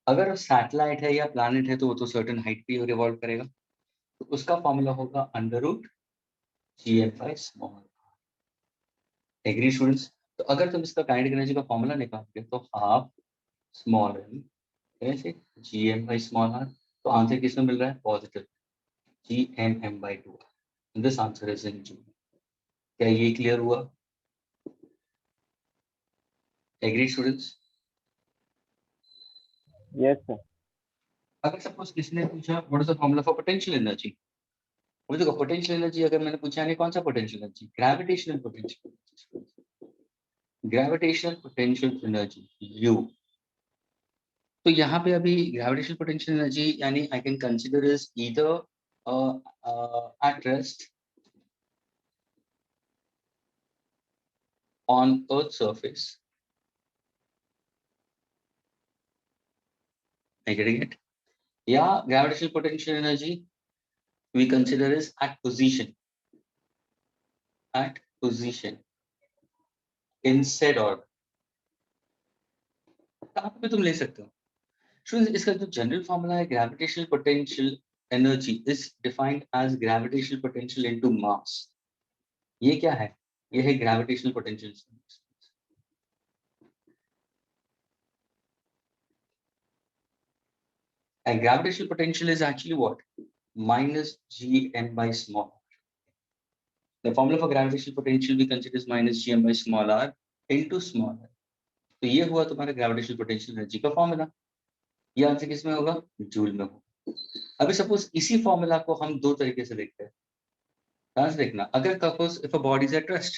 अगर सैटेलाइट है या प्लैनेट है तो वो तो सर्टेन हाइट पे रिवॉल्व करेगा, तो उसका फॉर्मूला होगा under root G F I small. Agree students? तो अगर तुम इसका काइनेटिक एनर्जी का फॉर्मूला निकालोगे तो हाफ स्मॉल एम कैसे G M by small R, तो आंसर किसमें मिल रहा है? Positive, G M M by two. This answer is in joule. क्या ये क्लियर हुआ? Agree students? Yes, sir. अगर सपोज किसी ने पूछा what is the formula for potential energy, वो देखो पोटेंशियल एनर्जी अगर मैंने पूछा नहीं कौन सा potential energy, gravitational potential, gravitational potential energy you. तो यहाँ पे अभी ग्रेविटेशनल पोटेंशियल एनर्जी यानी आई can consider is either at rest on Earth's surface. Are you getting it? Yeah, gravitational potential energy we consider is at position in said orbit. कहाँ पे तुम ले सकते हो? Students, इसका जो जनरल फॉर्मूला है gravitational potential energy is defined as gravitational potential into mass. ये क्या है? ये है gravitational potential. And gravitational potential is actually what? Minus gm by small. The formula for gravitational potential we consider is minus gm by small r into small r. तो ये हुआ तुम्हारा gravitational potential energy का formula. ये answer किसमें होगा? Joule में होगा। अभी सपोज इसी फॉर्मूला को हम दो तरीके से देखते हैं। ध्यान से देखना, अगर suppose if a body is at rest,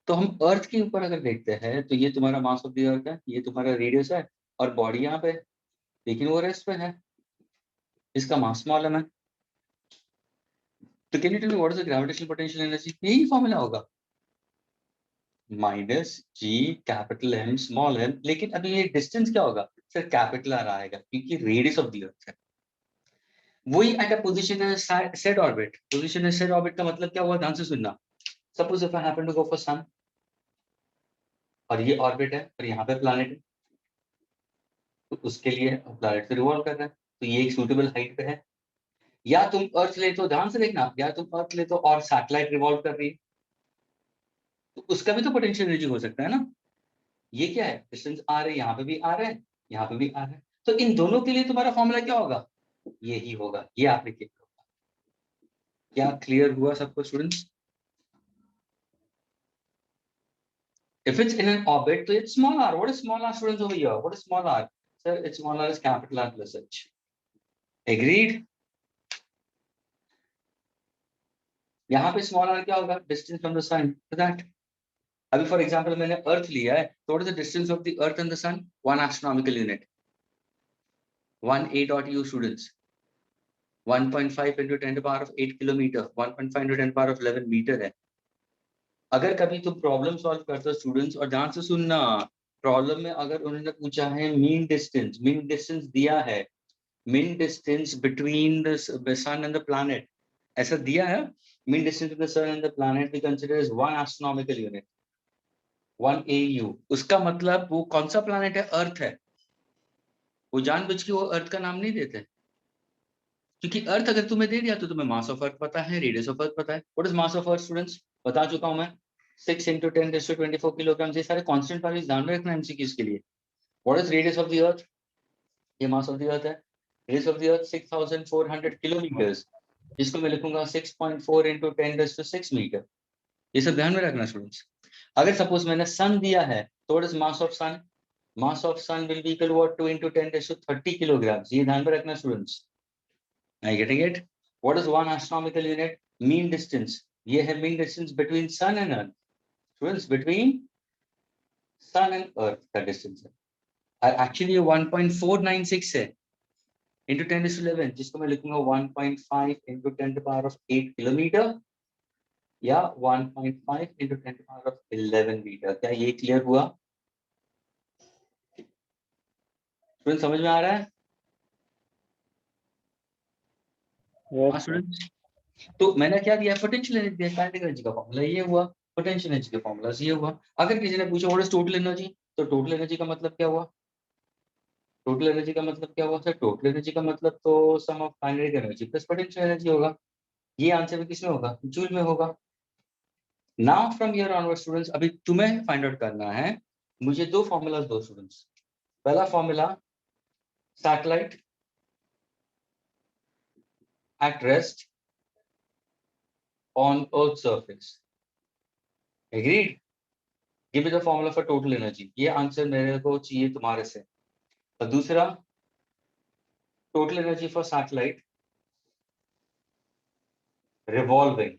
तो हम अर्थ के ऊपर अगर देखते हैं तो ये तुम्हारा मास ऑफ द अर्थ है, ये तुम्हारा रेडियस है और बॉडी यहाँ पे है, लेकिन वो रेस्ट पे है। इसका मास मालूम है, तो can you tell me what is the gravitational potential energy? यही फॉर्मूला होगा, minus G capital M small M. लेकिन अभी ये डिस्टेंस क्या होगा सर? कैपिटल आर आएगा, क्योंकि रेडियस ऑफ द अर्थ है। वही at a position set orbit. Position set orbit का मतलब क्या हुआ, ध्यान से सुनना। Suppose if I happen to go for sun, और ये ऑर्बिट है और यहाँ पे प्लैनेट है, तो उसके लिए प्लैनेट से रिवॉल्व कर रहा है, तो ये एक सूटेबल हाइट पे है। या तुम अर्थ ले तो, ध्यान से देखना, या तुम अर्थ ले तो और सैटेलाइट रिवॉल्व कर रही है, तो उसका भी तो पोटेंशियल एनर्जी हो सकता है ना। ये क्या है, डिस्टेंस आ रहे, यहाँ पे भी आ रहा है, यहाँ पे भी आ रहा है, तो इन दोनों के लिए तुम्हारा फॉर्मूला क्या होगा? यही होगा, ये आपने किया होगा। क्या क्लियर हुआ सबको students? If it's in an orbit, तो it's small r. What is small r, students, over here? What is small r? Sir, it's small r is capital R plus h. Agreed? यहाँ पे small r क्या होगा? Distance from the sun. So that. अभी for example मैंने Earth लिया है, तो what is the distance of the Earth and the sun? 1 astronomical unit. 1 a dot u, students. 1.5 into 10 to the power of 8 kilometer. 1.5 into 10 to the power of 11 meter है। अगर कभी तुम problem solve करते हो students, और ध्यान से सुनना, प्रॉब्लम में अगर उन्होंने पूछा है मीन डिस्टेंस दिया है, mean distance between the sun and the planet, ऐसा दिया है, mean distance between the sun and the planet we consider as 1 astronomical unit, 1 AU। उसका मतलब वो कौन सा प्लैनेट है? अर्थ है। वो जानबूझ के वो अर्थ का नाम नहीं देते, क्योंकि अर्थ अगर तुम्हें दे दिया तो तुम्हें मास ऑफ अर्थ पता है, रेडियस ऑफ अर्थ पता है। What is mass of earth students? बता चुका हूं मैं, 6 into 10⁻²4 किलोग्राम। ये सारे कांस्टेंट वैल्यूज ध्यान में रखना एमसीक्यूज के लिए। What is radius of the अर्थ? ये मास ऑफ द अर्थ है। Radius of the earth 6400 kilometres, जिसको मैं लिखूंगा 6.4 into 10⁻6 मीटर। ये सब ध्यान में रखना स्टूडेंट्स। अगर सपोज मैंने सन दिया है, तो what is mass of sun? Mass of sun will be equal to 2 into 10⁻30 kilogram. ये ध्यान में रखना students. Are you getting it? What is 1 astronomical unit? Mean distance. ये है mean distance between sun and earth. Students, between sun and earth का distance है। और actually ये 1.496 है into 10⁻11, जिसको मैं लिखूंगा 1.5 into 10 to the power of 8 kilometre, या 1.5 into 10 to the power of 11 metre. क्या ये क्लियर हुआ? स्टूडेंट समझ में आ रहा है? Yes, हाँ sir. स्टूडेंट। तो मैंने क्या दिया? पोटेंशियल एनर्जी दिया, काइनेटिक एनर्जी का फॉर्मूला ये हुआ, पोटेंशियल एनर्जी का फॉर्मूला ये हुआ। अगर किसी ने पूछा व्हाट इज टोटल एनर्जी, तो टोटल एनर्जी का मतलब क्या हुआ? टोटल एनर्जी का मतलब क्या हुआ सर? टोटल एनर्जी का मतलब तो sum of kinetic energy plus potential energy होगा। ये आंसर भी किसमें होगा? जूल में होगा। Now from here onward students, अभी तुम्हें फाइंड आउट करना है, मुझे दो फॉर्मूलाज दो स्टूडेंट्स। पहला formula, satellite at rest on earth surface. Agreed? Give me the formula for total energy. ये आंसर मेरे को चाहिए तुम्हारे से। और दूसरा, total energy for satellite revolving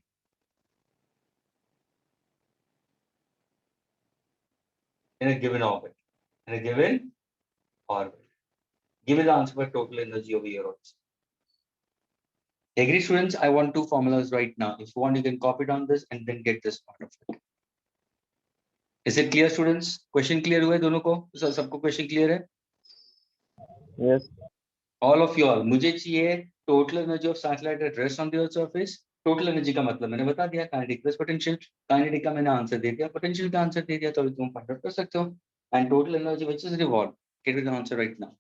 in a given orbit. In a given orbit. Give me the answer for total energy over here also. Agree, students? I want two formulas right now. If you want, you can copy down this and then get this part of it. Is it clear, students? Question clear हुआ है दोनों को? सबको question clear है? Yes. All of you all. मुझे चाहिए total energy of satellite at rest on the Earth's surface. Total energy का मतलब मैंने बता दिया, kinetic plus potential. Kinetic का मैंने आंसर दे दिया, potential का आंसर दे दिया, तो अभी तुम फाइंड आउट कर सकते हो. And total energy which is revolved. Get me the answer right now.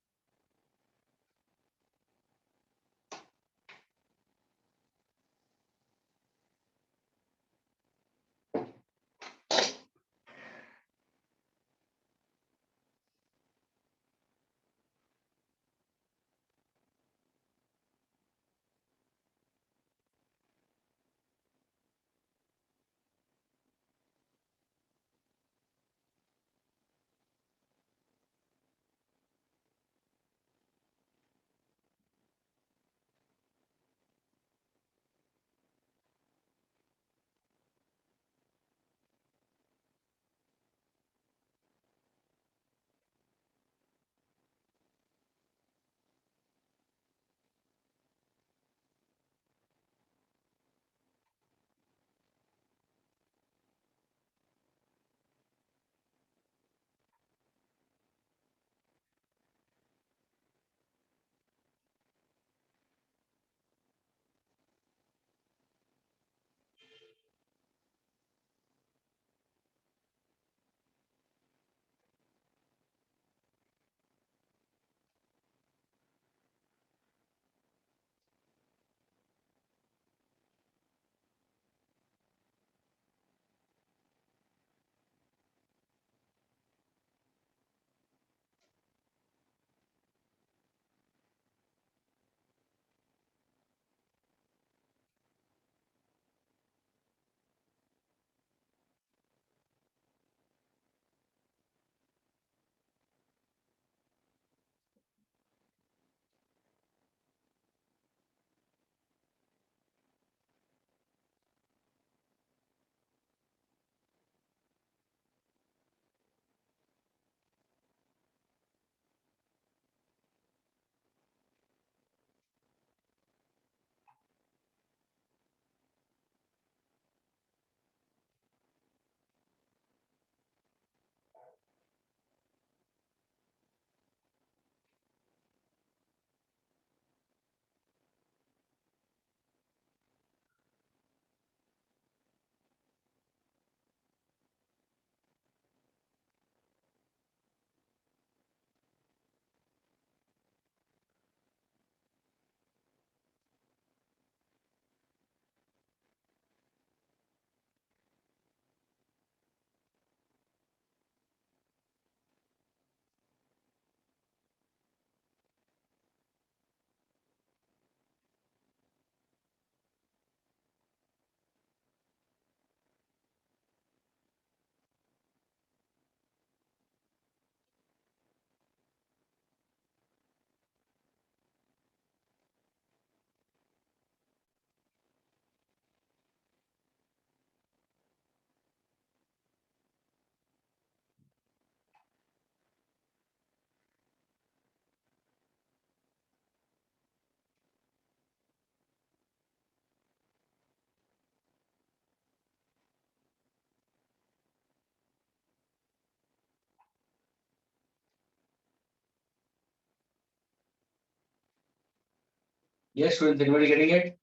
Yes, students, anybody getting it?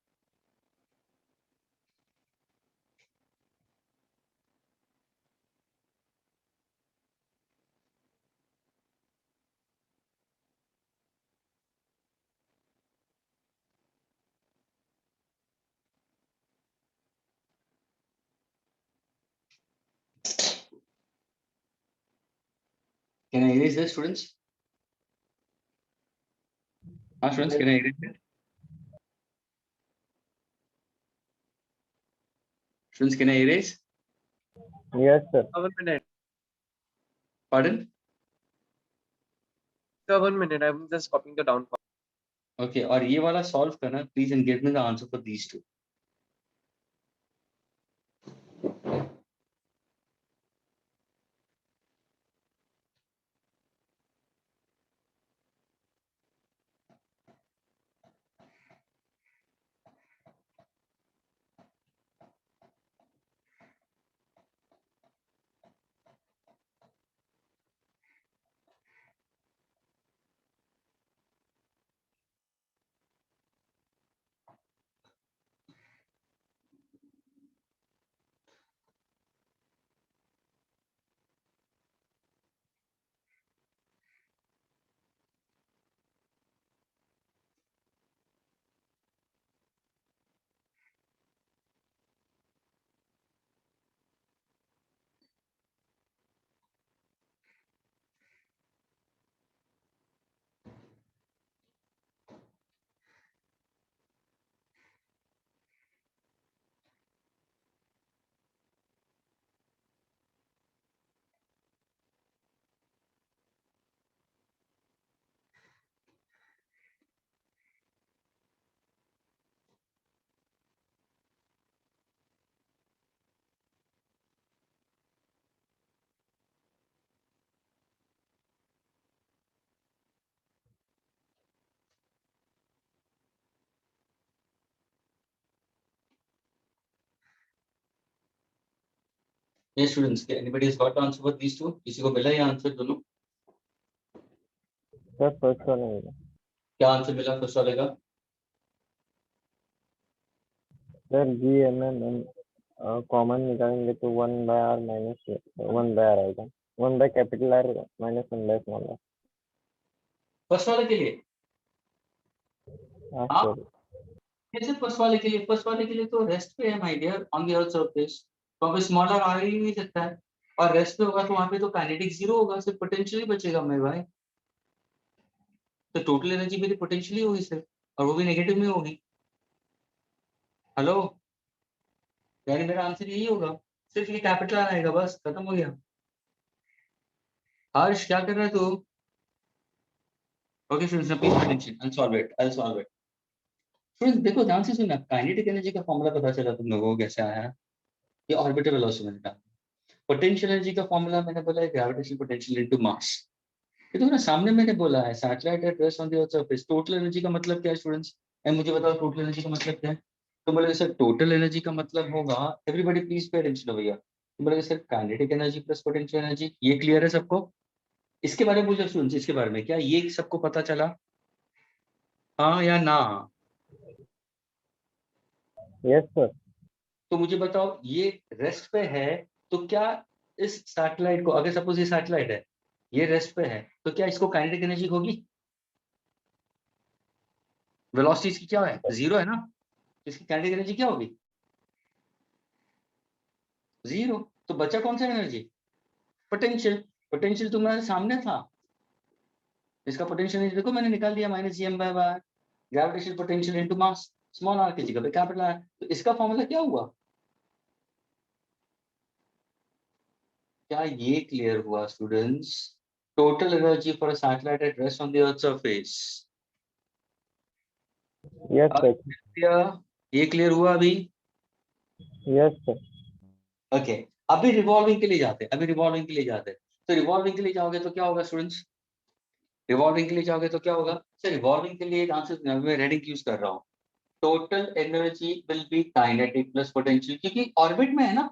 Can I erase this, students? Students, can I erase it? Students, can I erase? Yes, sir. 1 minute. Pardon? Sir, 1 minute. I'm just copying the down. Okay, और ये वाला solve करना, please, and give me the answer for these two. Yes, students, anybody has got the answer for these two? किसी को मिला ये answer दोनों? Sir, first one मिला. क्या आंसर मिला फर्स्ट वाले का? Sir, GMM कॉमन निकालेंगे तो 1/r minus 1/r आएगा. 1 by capital R minus 1 by small r. First वाले के लिए? हाँ हाँ? सर. कैसे फर्स्ट वाले के लिए? फर्स्ट वाले के लिए तो रेस्ट पे है my dear, on the earth surface. तो अब स्मॉलर आ ही नहीं सकता है, और रेस्ट पे होगा तो वहां पे तो काइनेटिक जीरो होगा, सिर्फ पोटेंशियल ही बचेगा मेरे भाई. तो टोटल एनर्जी मेरी पोटेंशियल ही होगी सिर्फ, और वो भी नेगेटिव में होगी. हेलो, यानी मेरा आंसर यही होगा, सिर्फ ये कैपिटल आएगा, बस खत्म हो गया. हर्ष क्या कर रहा है तू? Okay students, please attention, I'll solve it. Students देखो ध्यान से सुनना, काइनेटिक एनर्जी का फॉर्मूला पता चला तुम लोगों को कैसे आया है? ये ऑर्बिटल वेलोसिटी मैंने कहा. पोटेंशियल एनर्जी का फॉर्मूला मैंने बोला है ग्रेविटेशनल पोटेंशियल इनटू मास. ये तो ना सामने मैंने बोला है satellite at rest on the earth surface. Total energy का मतलब क्या है स्टूडेंट्स? मुझे बताओ टोटल एनर्जी का मतलब क्या है? तो बोले सर टोटल एनर्जी का मतलब होगा, एवरीबॉडी प्लीज पे अटेंशन भैया. तो बोले sir kinetic energy plus potential energy. ये क्लियर है सबको? इसके बारे में पूछो स्टूडेंट्स, इसके बारे में क्या ये सबको पता चला? हाँ या ना? Yes, sir. तो मुझे बताओ ये रेस्ट पे है, तो क्या इस सैटेलाइट को, अगर सपोज ये सैटेलाइट है, ये रेस्ट पे है, तो क्या इसको काइनेटिक एनर्जी होगी? वेलोसिटी इसकी क्या है? जीरो है ना. इसकी काइनेटिक एनर्जी क्या होगी? जीरो. तो बचा कौन सा एनर्जी? पोटेंशियल. पोटेंशियल तुम्हारे सामने था, इसका पोटेंशियल देखो मैंने निकाल दिया, -gm/r. ग्रेविटेशनल पोटेंशियल इनटू मास, स्मॉल r की जगह पे कैपिटल R. तो इसका फॉर्मूला क्या हुआ? क्या ये क्लियर हुआ students? Total energy for a satellite at rest on the earth surface. Yes, sir. ये क्लियर हुआ अभी? Yes, sir. ओके, अभी रिवॉल्विंग के लिए जाते हैं, तो रिवॉल्विंग के लिए जाओगे तो क्या होगा स्टूडेंट्स? रिवॉल्विंग के लिए जाओगे तो क्या होगा सर? रिवॉल्विंग के लिए एक आंसर मैं रेडिंग यूज कर रहा हूँ. Total energy will be kinetic plus potential, क्योंकि ऑर्बिट में है ना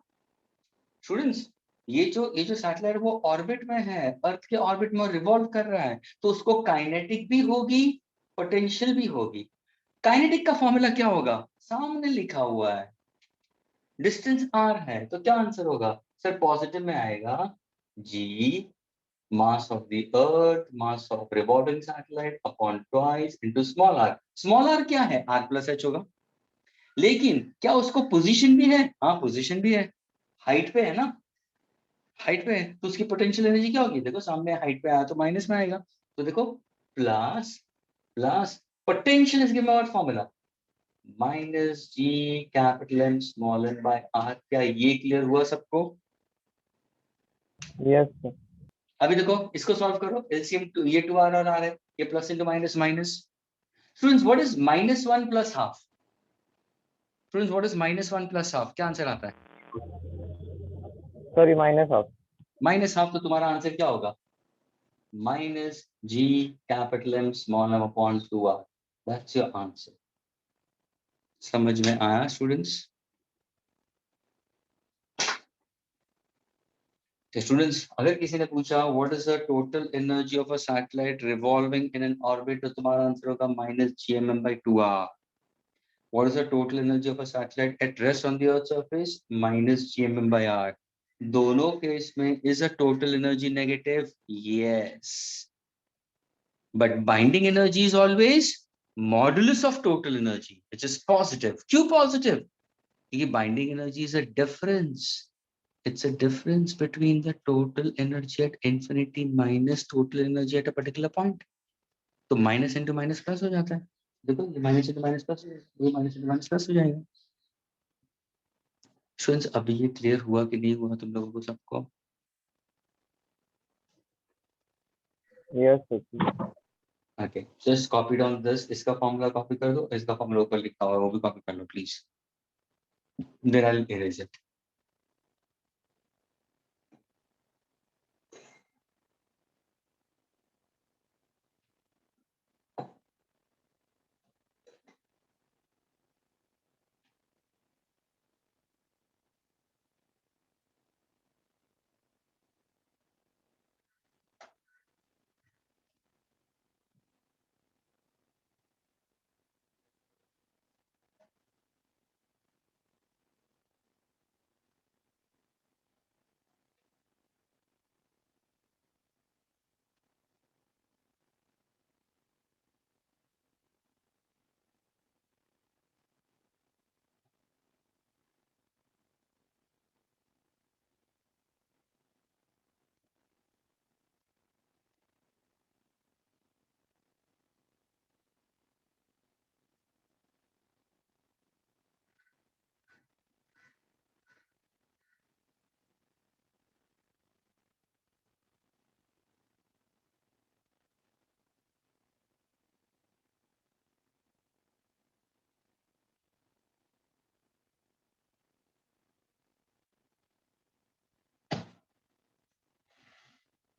स्टूडेंट्स. ये जो सैटेलाइट वो ऑर्बिट में है, अर्थ के ऑर्बिट में रिवॉल्व कर रहा है, तो उसको काइनेटिक भी होगी, पोटेंशियल भी होगी. काइनेटिक का फॉर्मूला क्या होगा? सामने लिखा हुआ है, डिस्टेंस r है, तो क्या आंसर होगा सर? पॉजिटिव में आएगा g mass of the earth, mass of revolving satellite upon twice into small r. small r क्या है? r plus h होगा। लेकिन क्या उसको पोजीशन भी है? हाँ पोजीशन भी है, हाइट पे है ना, हाइट पे है, तो उसकी पोटेंशियल एनर्जी क्या होगी? देखो सामने हाइट पे आया तो माइनस में आएगा, तो देखो plus plus potential is given what formula? Minus G capital M small N by R. क्या ये क्लियर हुआ सबको? Yes, sir. अभी देखो इसको सॉल्व करो, एलसीएम ये 2r और r है, ये plus into minus minus. Students what is -1 plus half? Students what is -1 plus half? क्या आंसर आता है? Sorry, minus half. Minus half, तो तुम्हारा आंसर क्या होगा? Minus G capital M small M upon 2r। That's your answer. समझ में आया स्टूडेंट्स? स्टूडेंट्स अगर किसी ने पूछा what is the total energy of a satellite revolving in an orbit, तो तुम्हारा आंसर होगा -gmm/2r। What is the total energy of a satellite at rest on the Earth's surface? -gmm/r. दोनों case में is a total energy negative? Yes. But binding energy is always modulus of total energy, which is positive. क्यों positive? क्योंकि binding energy is a difference. It's a difference between the total energy at infinity minus total energy at a particular point. तो minus into minus plus हो जाता है। देखो ये minus into minus plus, ये minus into minus plus हो जाएगा। Students अभी ये क्लियर हुआ कि नहीं हुआ तुम लोगों को सबको? Yes, sir. Okay just copy down this, इसका फॉर्मूला कॉपी कर दो, इसका फॉर्मूला ऊपर लिखा हुआ है वो भी कॉपी कर लो please, then I will erase it.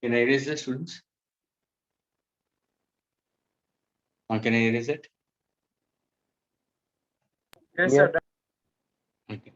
Can I erase this, students? Can I erase it? Yes, Yes. sir. Okay.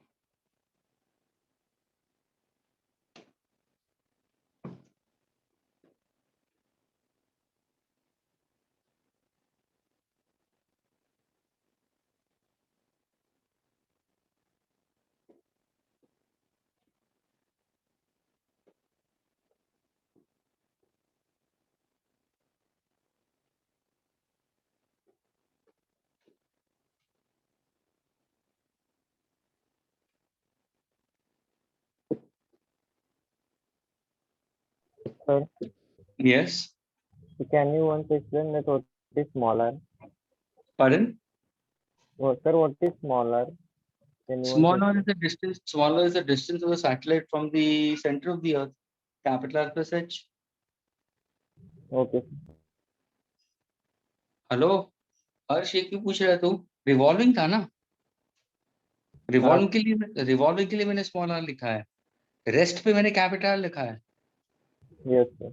Sir, Yes. so can you once explain that what is smaller? Pardon? Oh, sir, what is smaller? Can you once Smaller is explain? the distance. Smaller is the distance of the satellite from the center of the Earth. Capital R plus H. Okay. Hello Harsh, ये क्यों पूछ रहा है तू? Revolving था ना, हाँ, revolving के लिए मैंने स्मॉल आर लिखा है, रेस्ट पे मैंने कैपिटल आर लिखा है। yes, sir.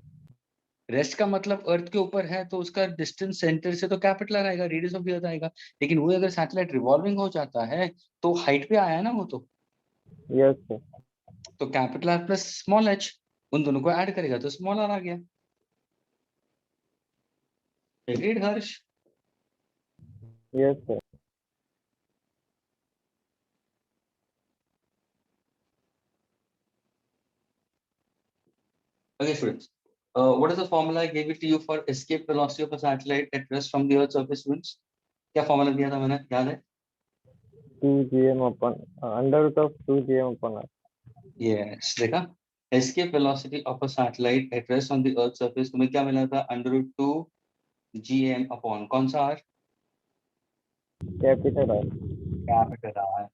रेस्ट का मतलब अर्थ के ऊपर है तो उसका डिस्टेंस सेंटर से तो कैपिटल आर आएगा, रेडियस ऑफ द अर्थ आएगा। लेकिन वो अगर सैटेलाइट रिवॉल्विंग हो जाता है तो हाइट पे आया ना वो, Yes, sir. तो capital R plus small H, उन दोनों को ऐड करेगा तो स्मॉल आर आ गया। Agreed Harsh? Yes, sir. Okay, students. What is the formula I gave it to you for escape velocity of a satellite at rest from the Earth's surface, students? क्या formula दिया था मैंने, याद है? 2gm upon under root of 2gm upon r. Yes, देखा? Escape velocity of a satellite at rest on the Earth's surface तुम्हें क्या मिला था? Under root 2 gm upon कौन सा r? Capital R. Capital R.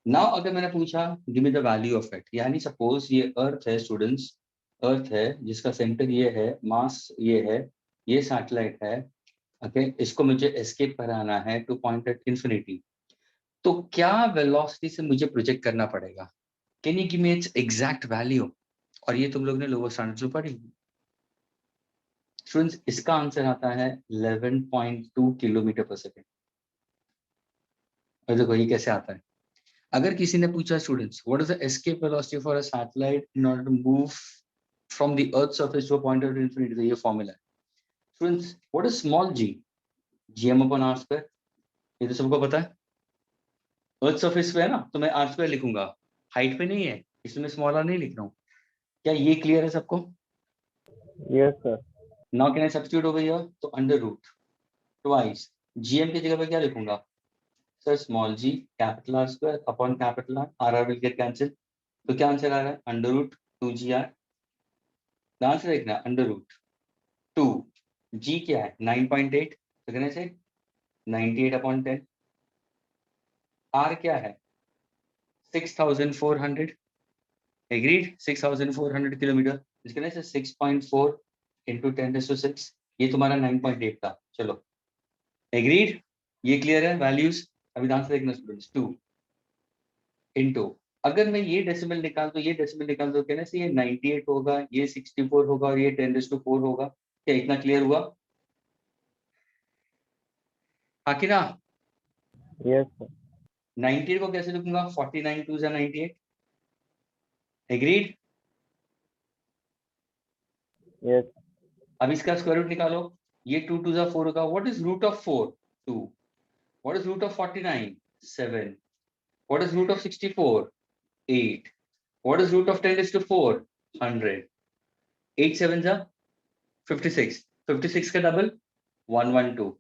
Now अगर मैंने पूछा give me the value of it, यानी suppose ये Earth है students, Earth है जिसका सेंटर ये है, मास ये है, ये सैटेलाइट है, ओके, इसको मुझे एस्केप कराना है टू पॉइंट एट इंफिनिटी, तो क्या वेलोसिटी से मुझे प्रोजेक्ट करना पड़ेगा? Can you give me it's exact value? और ये तुम लोग ने लोअर स्टैंडर्ड्स में पढ़ी। स्टूडेंट्स इसका आंसर आता है 11.2 किलोमीटर पर सेकेंड। और देखो ये कैसे आता है, अगर किसी ने पूछा students what is the escape velocity for a satellite in order to move from the earth surface to a point of infinity, तो ये फॉर्मूला है students. What is small G? GM upon R square, ये तो सबको पता है। Earth surface पे है ना, तो मैं आर स्क्वायर लिखूंगा, हाइट पे नहीं है इसमें स्मॉल आर नहीं लिख रहा हूँ। क्या ये क्लियर है सबको? Yes, sir. Now can I substitute over here, तो अंडर रूट ट्वाइस जीएम की जगह पे क्या लिखूंगा sir? Small G capital R square upon capital R, R will get cancel, तो क्या आंसर आ रहा है? Under root 2 GR। आंसर देखना अंडर रूट 2, जी क्या है 9.8, तो कहने से 98 अपॉन 10, आर क्या है 6400, एग्रीड 6400 किलोमीटर, इसके कहने से 6.4 इंटू 10⁶, ये तुम्हारा 9.8 था। चलो एग्रीड, ये क्लियर है वैल्यूज। अभी आंसर देखना स्टूडेंट्स, 2 इंटू, अगर मैं ये डेसिमल निकाल दो, ये डेसिमल निकाल दो, कहने से ये 98 होगा, ये 64 होगा और ये 10⁴ होगा। क्या इतना क्लियर हुआ? आखिर ना Yes, sir. 98 को कैसे लिखूंगा? 49 2 जा 98, एग्रीड। Yes. अब इसका स्क्वायर रूट निकालो, ये 2 2 जा 4 होगा। What is root of 4? 2। What is root of 49? 7। What is root of 64? 8। What is root of 10⁴? 100। 8 7 जा 56, 56 का डबल 112।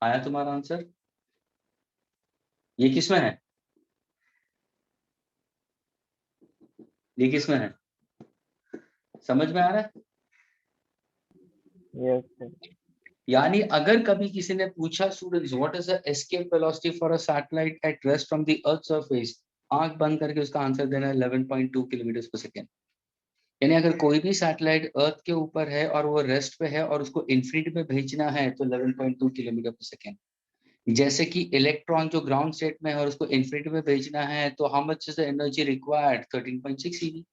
आया तुम्हारा आंसर? ये किसमें है? ये किसमें है? समझ में आ रहा है? Yes, sir. यानी अगर कभी किसी ने पूछा students what is the escape velocity for a satellite at rest from the earth surface, आंख बंद करके उसका आंसर देना है 11.2 किलोमीटर पर सेकेंड। यानी अगर कोई भी सैटेलाइट अर्थ के ऊपर है और वो रेस्ट पे है और उसको इन्फिनिटी में भेजना है तो 11.2 किलोमीटर पर सेकेंड। जैसे कि इलेक्ट्रॉन जो ग्राउंड स्टेट में है और उसको इन्फिनिटी में भेजना है तो how much is the energy required? 13.6 eV।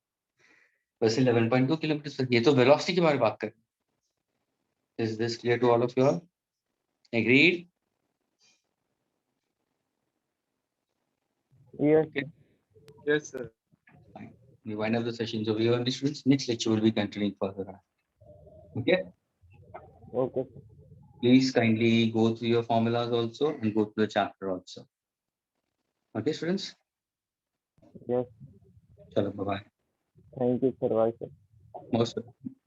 वैसे 11.2 किलोमीटर, ये तो वेलोसिटी के बारे में बात कर। Is this clear to all of you all? Agreed? Yes. Okay. Yes, sir. Fine. We wind up the sessions over here, students. Next lecture will be continuing further on. Okay. Okay, sir. Please kindly go through your formulas also and go through the chapter also. Okay, students. Yes. Chalo, bye bye. Thank you, sir. Bye, sir. Most welcome.